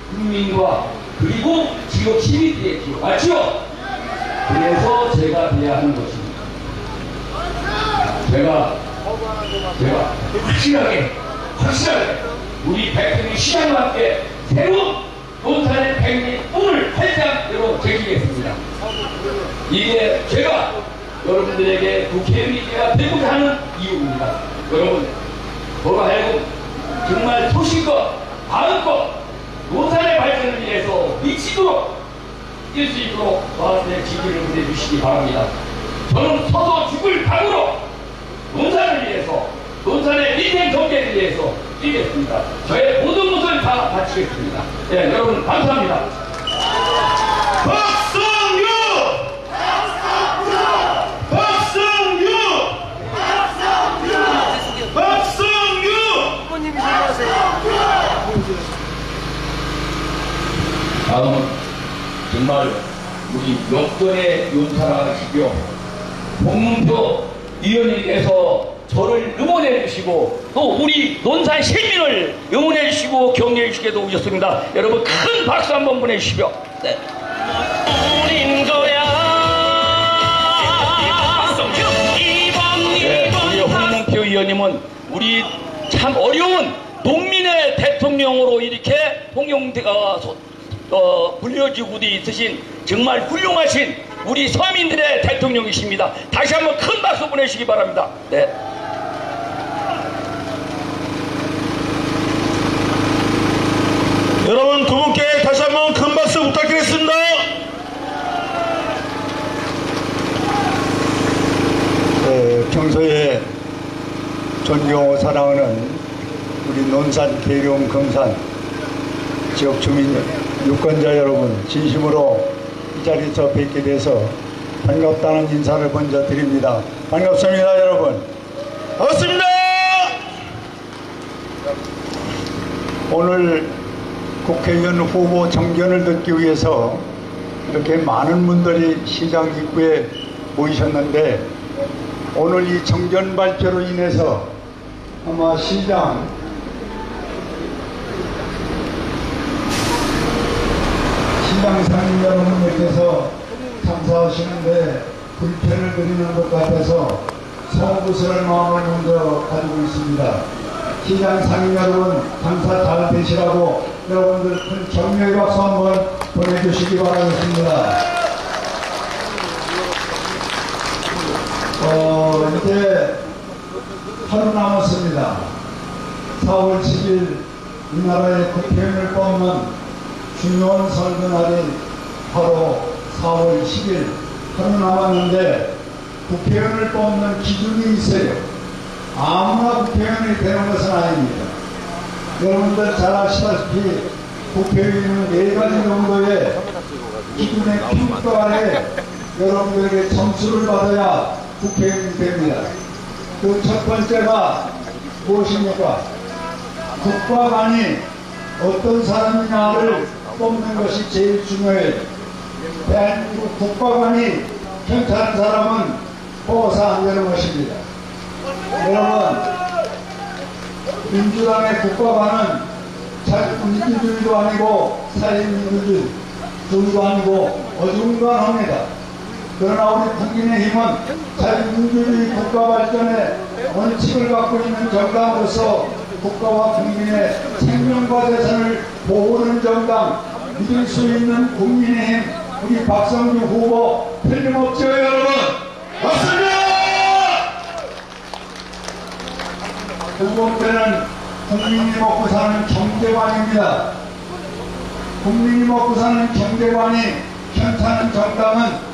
국민과 그리고 지역 시민들이겠지요. 맞죠? 그래서 제가 대하는 것입니다. 제가 확실하게 우리 백성의 시장과 함께 새로운 논산의 백리 꿈을 활짝 열어 제기겠습니다. 이게 제가 여러분들에게 국회의원이 되고자 하는 이유입니다. 여러분, 저가 하여금 정말 소신껏 마음껏 논산의 발전을 위해서 미치도록 뛸 수 있도록 저한테 지지를 보내주시기 바랍니다. 저는 서서 죽을 각오로 논산을 위해서, 논산의 민생 경제를 위해서 뛰겠습니다. 저의 모든 것을 다 바치겠습니다. 네, 여러분 감사합니다. 박성규! 다음은 정말 우리 역전의 윤사랑하시며 홍문표 위원님께서 저를 응원해 주시고 또 우리 논산 시민을 응원해 주시고 격려해 주시게 도우셨습니다. 여러분 큰 박수 한번 보내주시죠. 네. 네, 우리 홍문표 위원님은 우리 참 어려운 농민의 대통령으로 이렇게 통용대가 불려지고 있으신 정말 훌륭하신 우리 서민들의 대통령이십니다. 다시 한번 큰 박수 보내시기 바랍니다. 네. 여러분 두 분께 다시 한번 큰 박수 부탁드리겠습니다. 평소에 존경하고 사랑하는 우리 논산, 계룡, 금산 지역 주민 유권자 여러분, 진심으로 이 자리에서 뵙게 돼서 반갑다는 인사를 먼저 드립니다. 반갑습니다, 여러분. 반갑습니다. 오늘 국회의원 후보 정견을 듣기 위해서 이렇게 많은 분들이 시장 입구에 모이셨는데, 오늘 이 정견 발표로 인해서 아마 시장 상인 여러분들께서 참사하시는데 불편을 드리는 것 같아서 서구스러운 마음을 먼저 가지고 있습니다. 시장 상인 여러분, 감사 잘 되시라고 여러분들 큰 격려의 박수 한번 보내주시기 바라겠습니다. 이제 하루 남았습니다. 4월 10일 이 나라의 국회의원을 뽑는 중요한 선거날인 바로 4월 10일 하루 남았는데, 국회의원을 뽑는 기준이 있어요. 아무나 국회의원이 되는 것은 아닙니다. 여러분들 잘 아시다시피 국회의원은 4가지 정도의 기준의 평가에 여러분들에게 점수를 받아야 국회의원이 됩니다. 그 첫 번째가 무엇입니까? 국가관이 어떤 사람이냐를 뽑는 것이 제일 중요해요. 대한민국 국가관이 괜찮은 사람은 뽑아서 안 되는 것입니다. 여러분, 민주당의 국가관은 민주주의도 아니고 사회민주주의도 아니고 어중간합니다. 그러나 우리 국민의힘은 자유민주주의 국가 발전의 원칙을 갖고 있는 정당으로서 국가와 국민의 생명과 재산을 보호하는 정당, 믿을 수 있는 국민의힘 우리 박성규 후보 틀림없죠 여러분? 맞습니다! 두 번째는 국민이 먹고 사는 경제관입니다. 국민이 먹고 사는 경제관이 괜찮은 정당은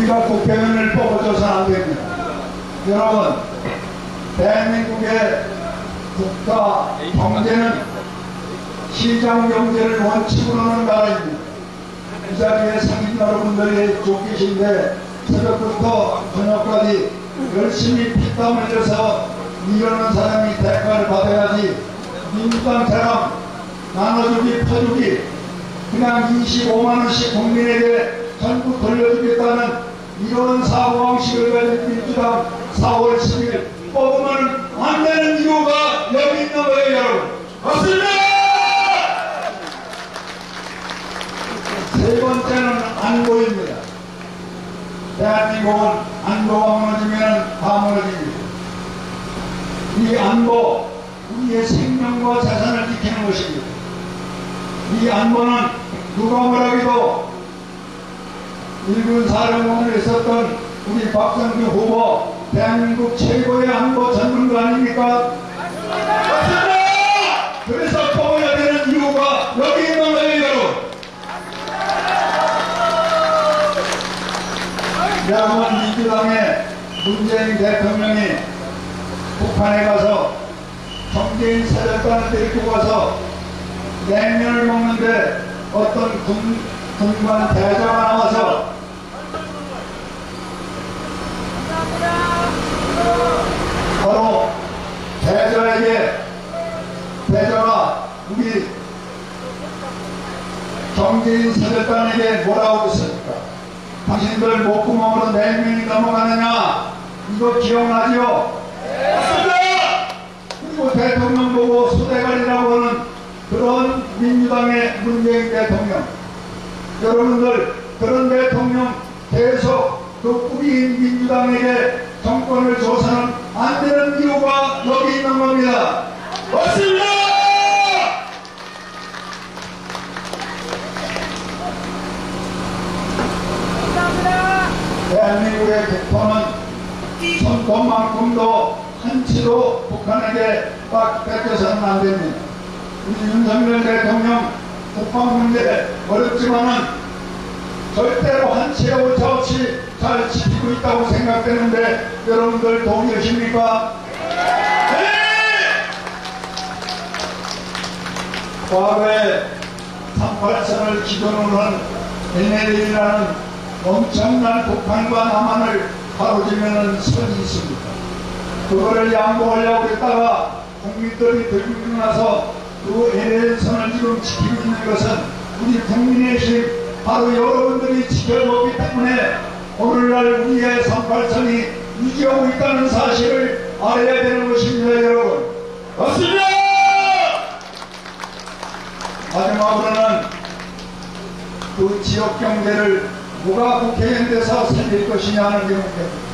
우리가 국회의원을 뽑아줘서는 안 됩니다. 여러분, 대한민국의 국가 경제는 시장 경제를 원칙으로 하는 나라입니다. 이 자리에 상인 여러분들이 쭉 계신데 새벽부터 저녁까지 열심히 피땀 흘려서 일하는 사람이 대가를 받아야지 민주당처럼 나눠주기 퍼주기 그냥 25만원씩 국민에게 전부 돌려주겠다는 이런 사고방식을 가진 민주당 4월 10일 뽑으면 안 되는 이유가 여기 있는 거예요 여러분. 맞습니다! 세 번째는 안보입니다. 대한민국은 안보가 무너지면 다 무너집니다. 이 안보, 우리의 생명과 재산을 지키는 것입니다. 이 안보는 누가 뭐라기도 일본 사령관을 했었던 우리 박성규 후보 대한민국 최고의 안보 전문가 아닙니까? 맞습니다! 그래서 뽑아야 되는 이유가 여기 있는 거예요 여러분. 여러분 민주당의 문재인 대통령이 북한에 가서 정계인 사절단을 데리고 가서 냉면을 먹는데 어떤 군관 대자가 나와서 바로 대자가 우리 정계인 사절단에게 뭐라고 했습니까? 당신들 목구멍으로 냉면이 넘어가느냐? 이거 기억나죠? 맞습니다! 그리고 대통령 보고 소대가리라고 하는 그런 민주당의 문재인 대통령. 여러분들 그런 대통령 계속 그 뿌리인 민주당에게 정권을 줘서는 안 되는 이유가 여기 있는 겁니다. 맞습니다! 대한민국의 국토는 손톱만큼도 한치도 북한에게 딱 뺏겨서는 안 됩니다. 우리 윤석열 대통령 국방 문제 어렵지만은 절대로 한치의 오차 없이 잘 지키고 있다고 생각되는데 여러분들 동의하십니까? 네! 과거에 38선을 기준으로 한 NLL이라는 엄청난 북한과 남한을 가로지르는 선이 있습니다. 그거를 양보하려고 했다가 국민들이 들고 나서 그 NLL선을 지금 지키고 있는 것은 우리 국민의힘 바로 여러분들이 지켜보기 때문에 오늘날 우리의 38선이 유지하고 있다는 사실을 알아야 되는 것입니다 여러분. 맞습니다! 마지막으로는 그 지역 경제를 누가 국회의원 돼서 살릴 것이냐 하는 게 문제입니다.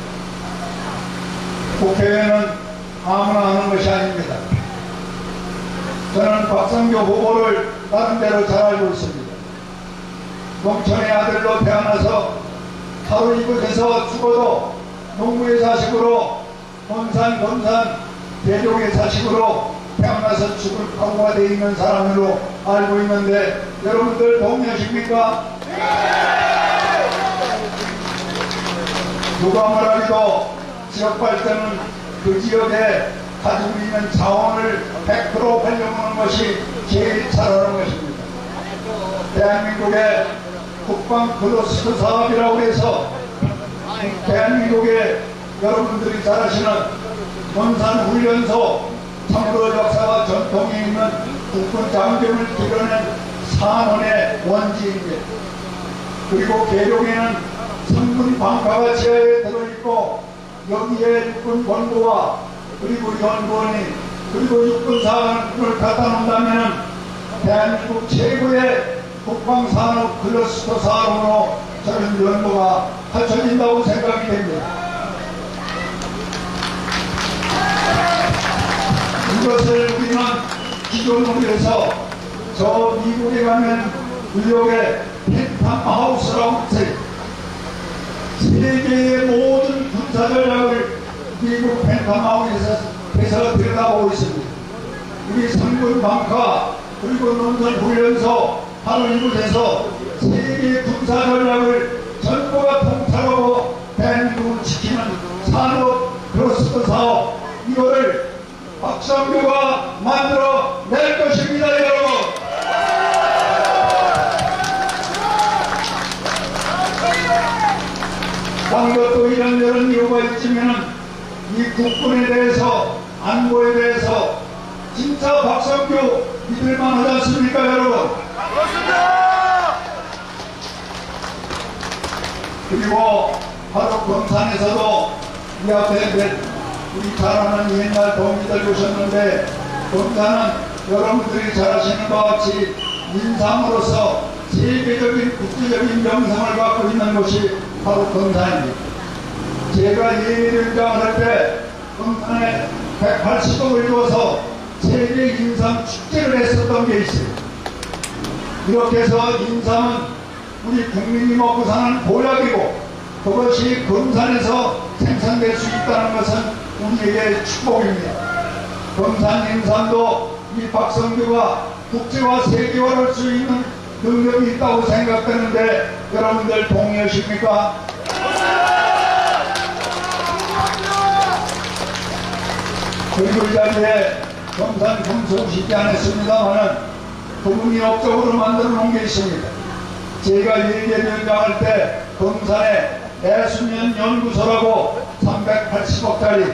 국회의원은 아무나 하는 것이 아닙니다. 저는 박성규 후보를 나름대로 잘 알고 있습니다. 농촌의 아들로 태어나서 하루 이곳에서 죽어도 농부의 자식으로 논산 대종의 자식으로 태어나서 죽을 각오가 되어 있는 사람으로 알고 있는데 여러분들 동의하십니까? 누가 말하기도 지역 발전은 그 지역에 가지고 있는 자원을 100% 활용하는 것이 제일 잘하는 것입니다. 대한민국의 국방 클러스터 사업이라고 해서 대한민국의 여러분들이 잘 아시는 논산훈련소 참으로 역사와 전통이 있는 국군 장병을 기려낸 산원의 원지입니다. 그리고 계룡에는 성군 방파가 지하에 들어있고 여기에 육군 본부와 그리고 연구원이 그리고 육군 사관을 갖다 놓는다면 대한민국 최고의 국방산업 클러스터 사업으로 저는 연구가 갖춰진다고 생각이 됩니다. 이것을 우리는 기존으로 해서 저 미국에 가면 뉴욕의 펜탐하우스라고 하세요. 세계의 모든 군사 전략을 미국 펜탐하우스에서 들여다보고 있습니다. 우리 상군 방카 그리고 논설 훈련소 바로 이곳에서 세계 군사 전략을 전부가 통찰하고 대한민국을 지키는 산업 클러스터 사업 이거를 박성규가 만들어 낼 것입니다, 여러분. 다른 것도 이런저런 이유가 있지만은 이 국군에 대해서 안보에 대해서 진짜 박성규 믿을만 하지 않습니까, 여러분? 그렇습니다. 그리고 바로 검산에서도 이 앞에 우리 잘 아는 옛날 동지들 오셨는데 검산은 여러분들이 잘 아시는 바와 같이 인삼으로서 세계적인 국제적인 명성을 갖고 있는 것이 바로 검산입니다. 제가 예비병장을 할 때 검산에 180억을 주어서 세계 인삼 축제를 했었던 게 있어요. 이렇게 해서 인삼은 우리 국민이 먹고 사는 보약이고 그것이 검산에서 생산될 수 있다는 것은 우리에게 축복입니다. 검산 인삼도 이 박성규가 국제화 세계화를 할 수 있는 능력이 있다고 생각되는데 여러분들 동의하십니까? 그리고 이 자리에 검산 금속 쉽지 않았습니다만은 그분이 업적으로 만들어 놓은 게 있습니다. 제가 예비병장할 때 검산에 애수면 연구소라고 380억짜리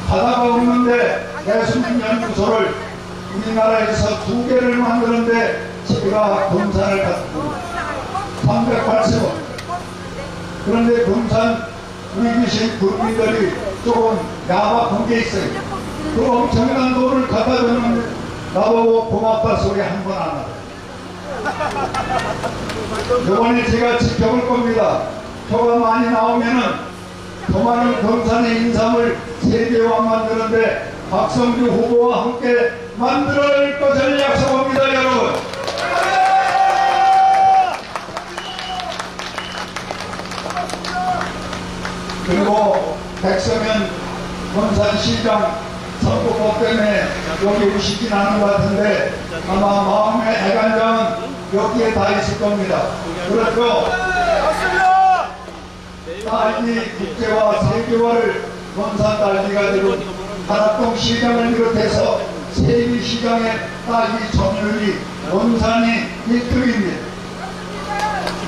바다가 없는데 애수면 연구소를 우리나라에서 2개를 만드는데 제가 검산을 갔습니다. 380억. 그런데 검산 우리 계신 국민들이 조금 야박한 게 있어요. 그 엄청난 돈을 갖다 주는 나보고 고맙다 소리 한 번 안 하고. 이번에 제가 지켜볼 겁니다. 표가 많이 나오면은 더 많은 검산의 인삼을 세계화 만드는데 박성규 후보와 함께 만들 것을 약속합니다, 여러분. 그리고 백서면 검산시장 선거법 때문에 여기 오시진 않은 것 같은데 아마 마음의 애간장은 여기에 다 있을 겁니다. 그렇죠? 딸기 국제화 세계화를 검산 딸기가 되고 한학동 시장을 비롯해서 세계 시장의 딸기 점유율이 검산이 1등입니다.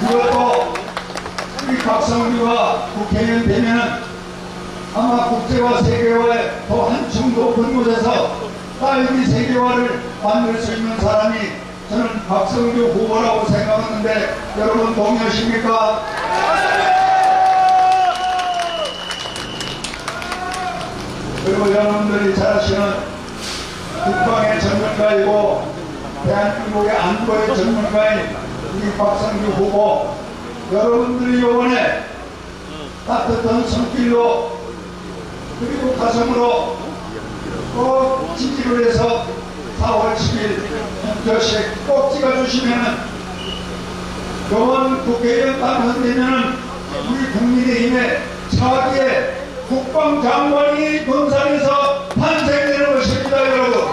이것도 우리 박성규가 국회의원 되면은 아마 국제화 세계화에 더 한층 높은 곳에서 딸기 세계화를 만들 수 있는 사람이 저는 박성규 후보라고 생각하는데 여러분 동의하십니까? 그리고 여러분들이 잘 아시는 국방의 전문가이고 대한민국의 안보의 전문가인 우리 박성규 후보 여러분들이 이번에 따뜻한 손길로 그리고 가슴으로 꼭 지지를 해서 4월 10일 투표식 꼭 찍어주시면은 이번 국회의원 당선되면은 우리 국민의힘의 차기의 국방장관이 검산에서 탄생되는 것입니다, 여러분.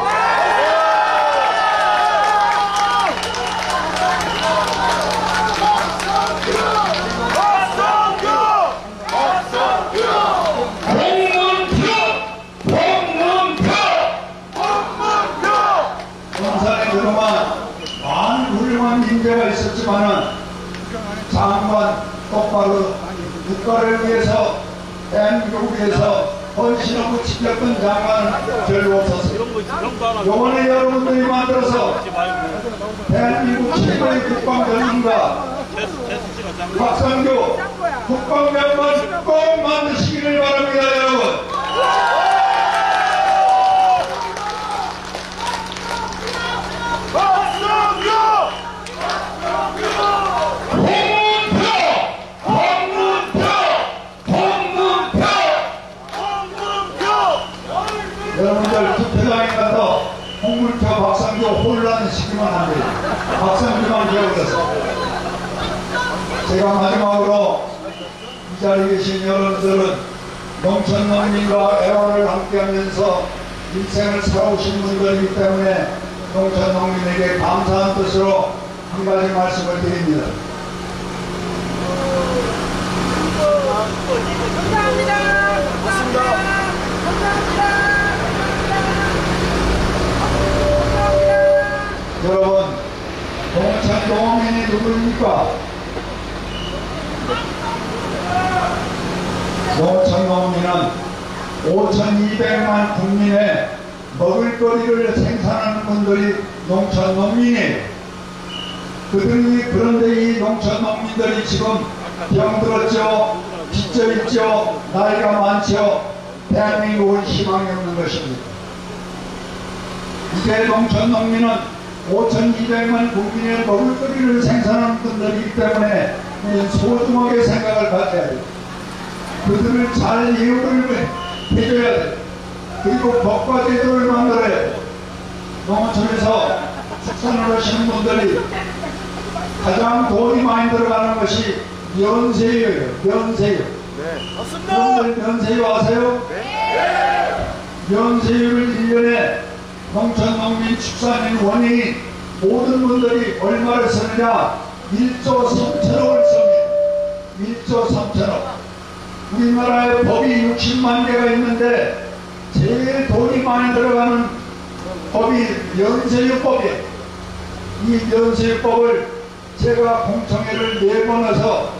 검산에 그동안 많은 훌륭한 인재가 있었지만은 장관 똑바로 국가를 위해서 대한민국을 위해서 헌신하고 지켰던 장관은 별로 없었어요. 이번에 여러분들이 만들어서 대한민국 최고의 국방 전문가 박성규 국방장관 꼭 만드시기를 바랍니다, 여러분. 박성규! 여러분들 투표장에 가서 홍문표 박상규 혼란시키면 안 돼요. 박상규만 기억해서. 제가 마지막으로 이 자리에 계신 여러분들은 농촌농민과 애화를 함께하면서 인생을 살아오신 분들이기 때문에 농촌농민에게 감사한 뜻으로 한 가지 말씀을 드립니다. 감사합니다. 여러분, 농촌농민이 누구입니까? 농촌농민은 5,200만 국민의 먹을거리를 생산하는 분들이 농촌농민이에요. 그런데 이 농촌농민들이 지금 병들었죠, 빚져있죠, 나이가 많죠. 대한민국은 희망이 없는 것입니다. 이제 농촌농민은 5,200만 국민의 먹을거리를 생산하는 분들이기 때문에 우리는 소중하게 생각을 가져야 돼요. 그들을 잘 이용을 해줘야 돼요. 그리고 법과 제도를 만들어야 돼요. 농촌에서 축산을 하시는 분들이 가장 돈이 많이 들어가는 것이 면세유예요. 면세유. 여러분들 면세유 아세요? 면세유를 1년에 농촌농민 축산인 원인이 모든 분들이 얼마를 쓰느냐? 1조 3천억을 씁니다. 1조 3천억. 우리나라에 법이 60만 개가 있는데 제일 돈이 많이 들어가는 법이 면세유법이에요. 이 면세유법을 제가 공청회를 4번 해서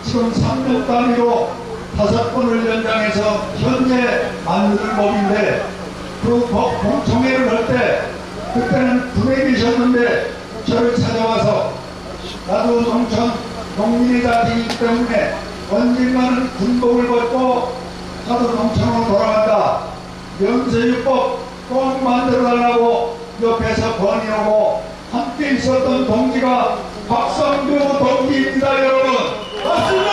지금 3년 단위로 5번을 연장해서 현재 만드는 법인데 그 법 공청회를 할 때 그때는 군에 계셨는데 저를 찾아와서 나도 농촌 농민의 자식이기 때문에 언젠가는 군복을 벗고 나도 농촌으로 돌아간다. 면세유법 꼭 만들어달라고 옆에서 건의하고 함께 있었던 동지가 박성규 동지입니다. 여러분 맞습니다.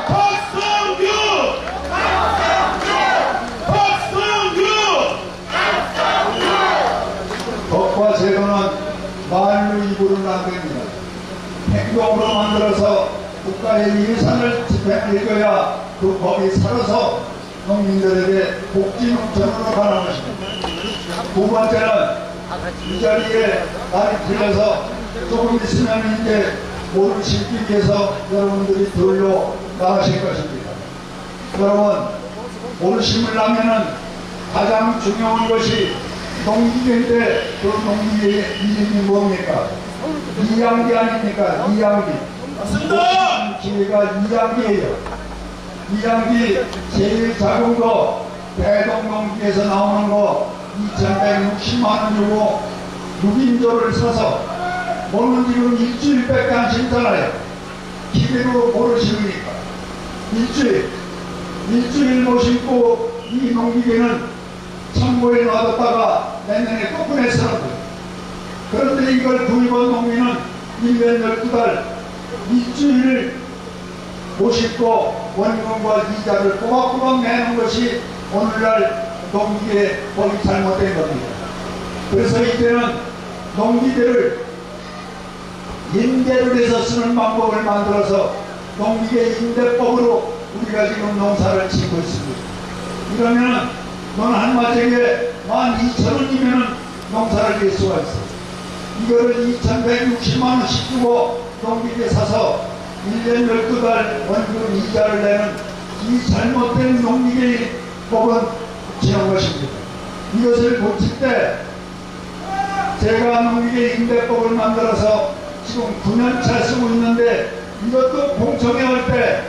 박성규. 법과 제도는 말로 입으로는 안 됩니다. 행동으로 만들어서 국가의 예산을 집행해줘야 그 법이 살아서 농민들에게 복지농촌으로 가는 것입니다. 두 번째는 이 자리에 날이 풀려서 조금 있으면 이제 모를 심기 위해서 여러분들이 들로 나가실 것입니다. 여러분, 모를 심으려면은 가장 중요한 것이 농기계인데 그 농기계의 이름이 뭡니까? 이양기 아닙니까? 이양기. 맞습니다. 기계가 이양기예요. 이양기 제일 작은 거 대동농기에서 나오는 거 2,160만 원 주고 6인조를 사서 모는 지금 일주일밖에 안 심잖아요. 기계로 모를 심으니까 일주일 못 심고 이 농기계는 창고에 놔뒀다가 내년에 또 꺼냈어요. 그런데 이걸 구입한 농민은 1년 12달 일주일을 못 심고 원금과 이자를 꼬박꼬박 내는 것이 오늘날 농기계 법이 잘못된 겁니다. 그래서 이제는 농기계를 임대를 해서 쓰는 방법을 만들어서 농기계 임대법으로 우리가 지금 농사를 짓고 있습니다. 이러면 넌 한 마쟁에 12,000원이면 농사를 낼 수가 있어. 이거를 2,160만원씩 주고 농기계 사서 1년 12달 원금 이자를 내는 이 잘못된 농기계 법은 지은 것입니다. 이것을 고칠 때 제가 농기계 임대법을 만들어서 지금 9년차 쓰고 있는데 이것도 공청회 할 때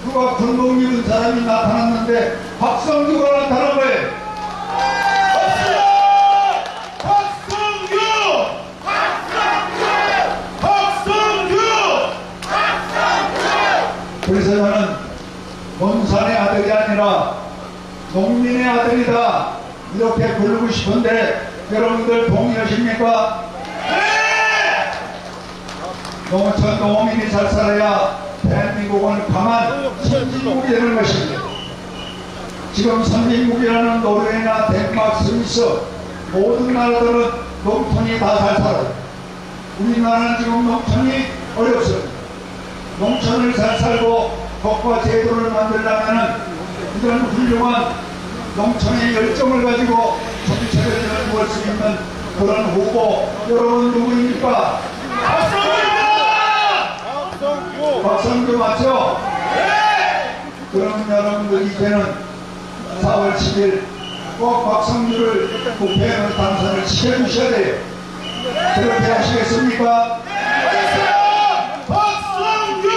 누가 군복 입은 사람이 나타났는데 박성규가 나타난 거예요. 그래서 저는 논산의 아들이 아니라 농민의 아들이다 이렇게 부르고 싶은데 여러분들 동의하십니까? 네! 농촌 농민이 잘 살아야 대한민국은 강한 선진국이 되는 것입니다. 지금 선진국이라는 노르웨이나 덴마크, 스위스 모든 나라들은 농촌이 다 잘 살아요. 우리나라는 지금 농촌이 어렵습니다. 농촌을 잘 살고 법과 제도를 만들려면 이런 훌륭한 농촌의 열정을 가지고 정책을 이루어볼 수 있는 그런 후보 여러분 누구입니까? 박성규 맞죠? 그럼 여러분들 이제는 4월 10일 꼭 박성규를 국회의원 당선을 시켜주셔야 돼요. 그렇게 하시겠습니까? 박성규!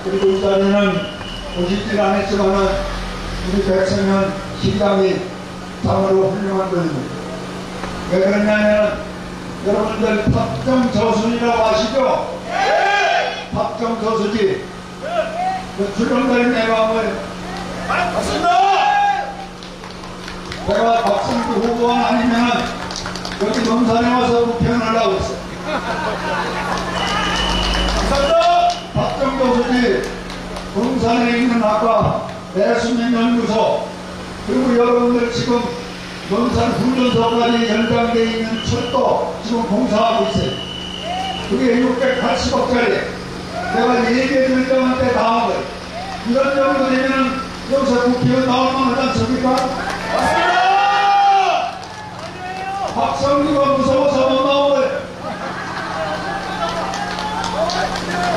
그리고 이 자리는 오시질 않았지만은 우리 백성현 시장이 참으로 훌륭한 분입니다. 왜 그러냐면 여러분들 탑정저순이라고 아시죠? 탑정저수지 그 출렁다리 내방을 맞습니다! 내가 박성규 후보가 아니면은 여기 논산에 와서 국회의원을 하고 있어. 감사합니다! 박정저수지 논산에 있는 아까 내수민연구소 그리고 여러분들 지금 논산 훈련소까지 연장되어 있는 철도 지금 공사하고 있어요. 그게 680억짜리 내가 얘기해줄 때한테 나온 거예요. 이런 정도 되면 여기서 국회의원 나올 만하지 않습니까? 맞습니다! 박성규가 무서워서 못 나온 거예요.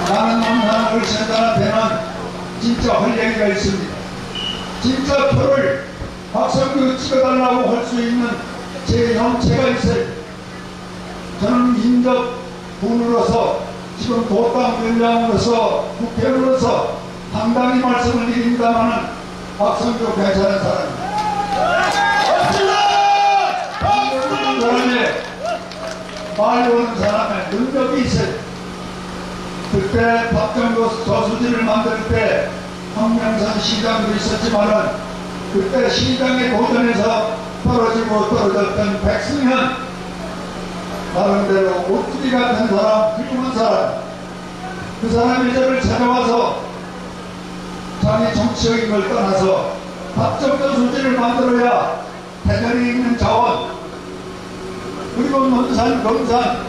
나는 논산 어르신들한테는 진짜 할 얘기가 있습니다. 진짜 표를 박성규 찍어달라고 할 수 있는 제 형체가 있어요. 저는 인적 분으로서 지금 도당 위원장으로서 국회의원으로서 당당히 말씀을 드립니다마는 박성규 괜찮은 사람입니다. 박성규 사람에 말 오는 사람에 능력이 있어요. 그때 박정교 저수지를 만들 때 황명선 시장도 있었지만은 그때 시장에 도전해서 떨어지고 떨어졌던 백승현 나름대로 옷주기 같은 사람, 훌륭한 사람 그 사람이 저를 찾아와서 자기 정치적인 걸 떠나서 박정교수지를 만들어야 대전에 있는 자원 그리고 논산, 검산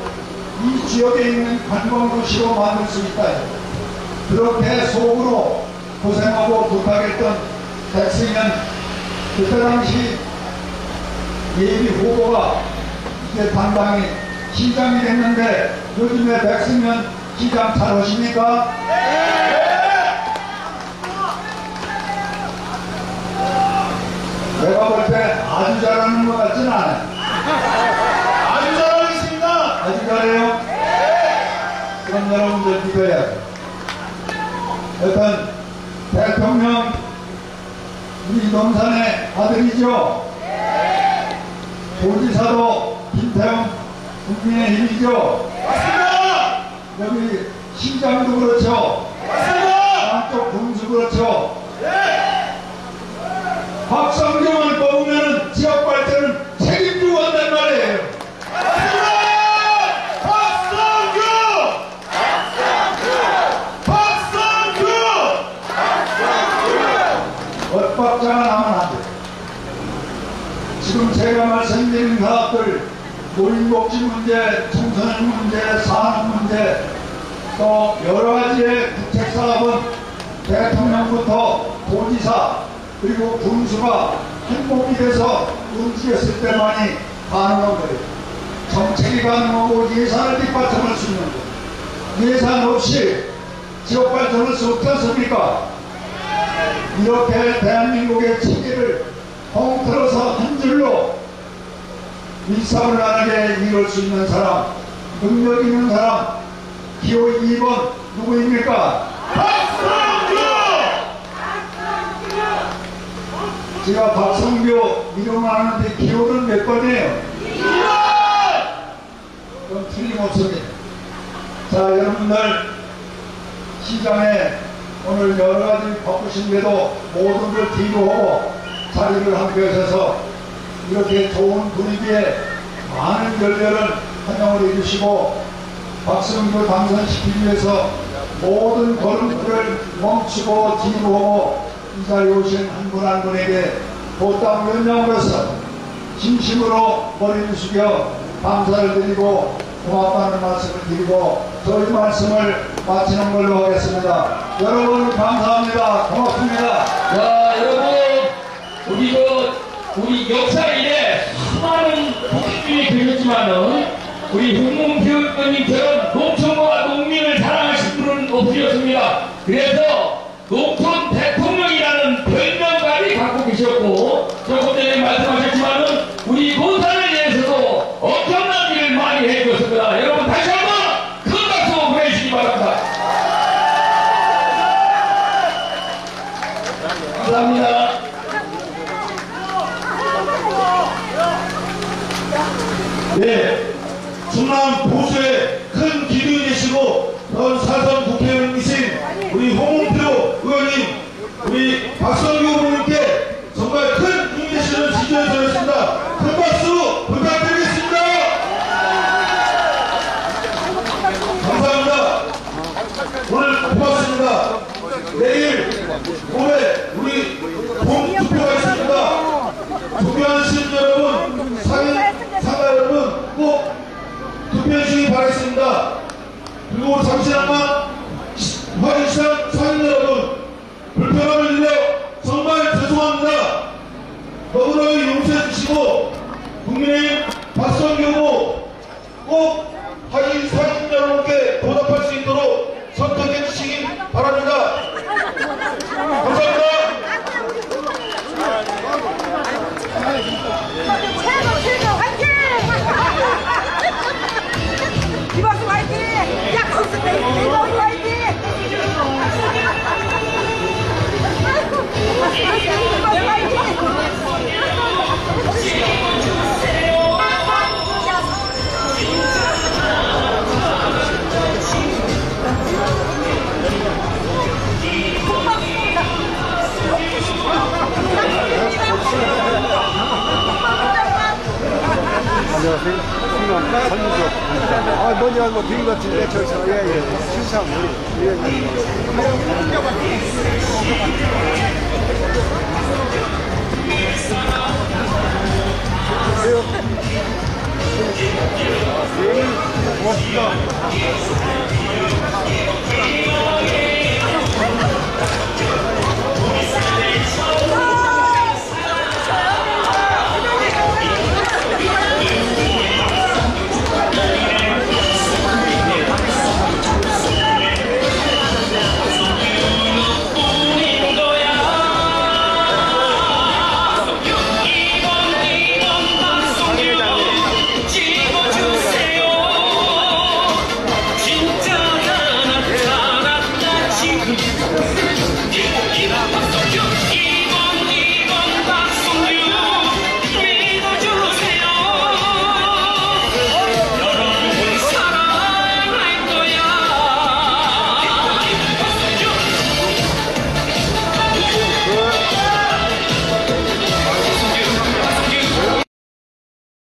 이 지역에 있는 관광도시로 만들 수 있다. 그렇게 속으로 고생하고 부탁했던 백승현 그때 당시 예비 후보가 이제 당당히 시장이 됐는데 요즘에 백승현 시장 잘 오십니까? 내가 볼 때 아주 잘하는 것 같지는 않아요. 아주 잘하겠습니다! 아주 잘해요? 그럼 여러분들 믿어야죠. 여튼 대통령 우리 논산의 아들이죠? 도지사도 김태형 국민의힘이죠? 맞습니다! 여기 시장도 그렇죠? 맞습니다! 양쪽 군수 그렇죠? 네! 박성규만 뽑으면 지역 발전을 책임지고 한단 말이에요. 맞습니다! 박성규! 박성규! 엇박자가 나면 안 돼. 지금 제가 말씀드린 사업들 노인복지 문제, 청소년 문제, 산업 문제 또 여러 가지의 국책 사업은 대통령부터 도지사 그리고 군수가 행복이 돼서 움직였을 때만이 가능한 거예요. 정책이 가능하고 예산을 뒷받침할 수 있는 거예요. 예산 없이 지역 발전할 수 없지 않습니까? 이렇게 대한민국의 체계를 통틀어서 한 줄로 일사불란하게 이룰 수 있는 사람, 능력 있는 사람, 기호 2번 누구입니까? 박성규! 제가 박성규 이름을 아는데 기호는 몇 번이에요? 2번! 그럼 틀림없습니다. 자, 여러분들 시장에 오늘 여러 가지 바쁘신데도 모든 걸 뒤로하고 자리를 함께 하셔서 이렇게 좋은 분위기에 많은 열렬을 환영을 해주시고 박성규 당선시키기 위해서 모든 걸음들을 멈추고 뒤로 이 자리에 오신 한 분 한 분에게 보따 연장으로서 진심으로 머리를 숙여 감사를 드리고 고맙다는 말씀을 드리고 저희 말씀을 마치는 걸로 하겠습니다. 여러분 감사합니다. 고맙습니다. 자, 여러분, 우리 역사 이래 수많은 국민이 되셨지만은 우리 홍문표 의원님처럼 농촌과 농민을 사랑하신 분은 없으셨습니다. 그래서 농촌 대통령이라는 별명까지 갖고 계셨고, 조금 전에 말씀하셨지만은 우리 노사를 위해서도 엄청난 일을 많이 해주셨습니다. 여러분 다시 한번 큰 박수 보내주시기 바랍니다. 감사합니다. 네, 충남 보수의 큰 기둥이 되시고 전 사선 국회의원이신 우리 홍문표 의원님, 우리 박성규 의원님께 정말 큰 힘이 되시는 지지연설이었습니다. 큰 박수 부탁드리겠습니다. 감사합니다. 오늘 고맙습니다. 내일 모레 우리 본투표가 있습니다. 투표하신 여러분, 상가 여러분 꼭 투표해주시기 바라겠습니다. 그리고 잠시나마 화장시장 상인 여러분, 불편함을 드려 정말 죄송합니다. 너무나도 용서해 주시고 국민의힘 박성규 후보 꼭 화장실 상인 여러분께 보답할 수 있도록 선택해 주시기 바랍니다. 감사합니다. 최고 화이팅! 이박수 화이팅! 야 거기서 내일 화이팅! 안녕하세요. 충남 선유석 입니다. 뭐냐, 되게 같은데, 저기서, 예, 신상 머리. 고맙습니다.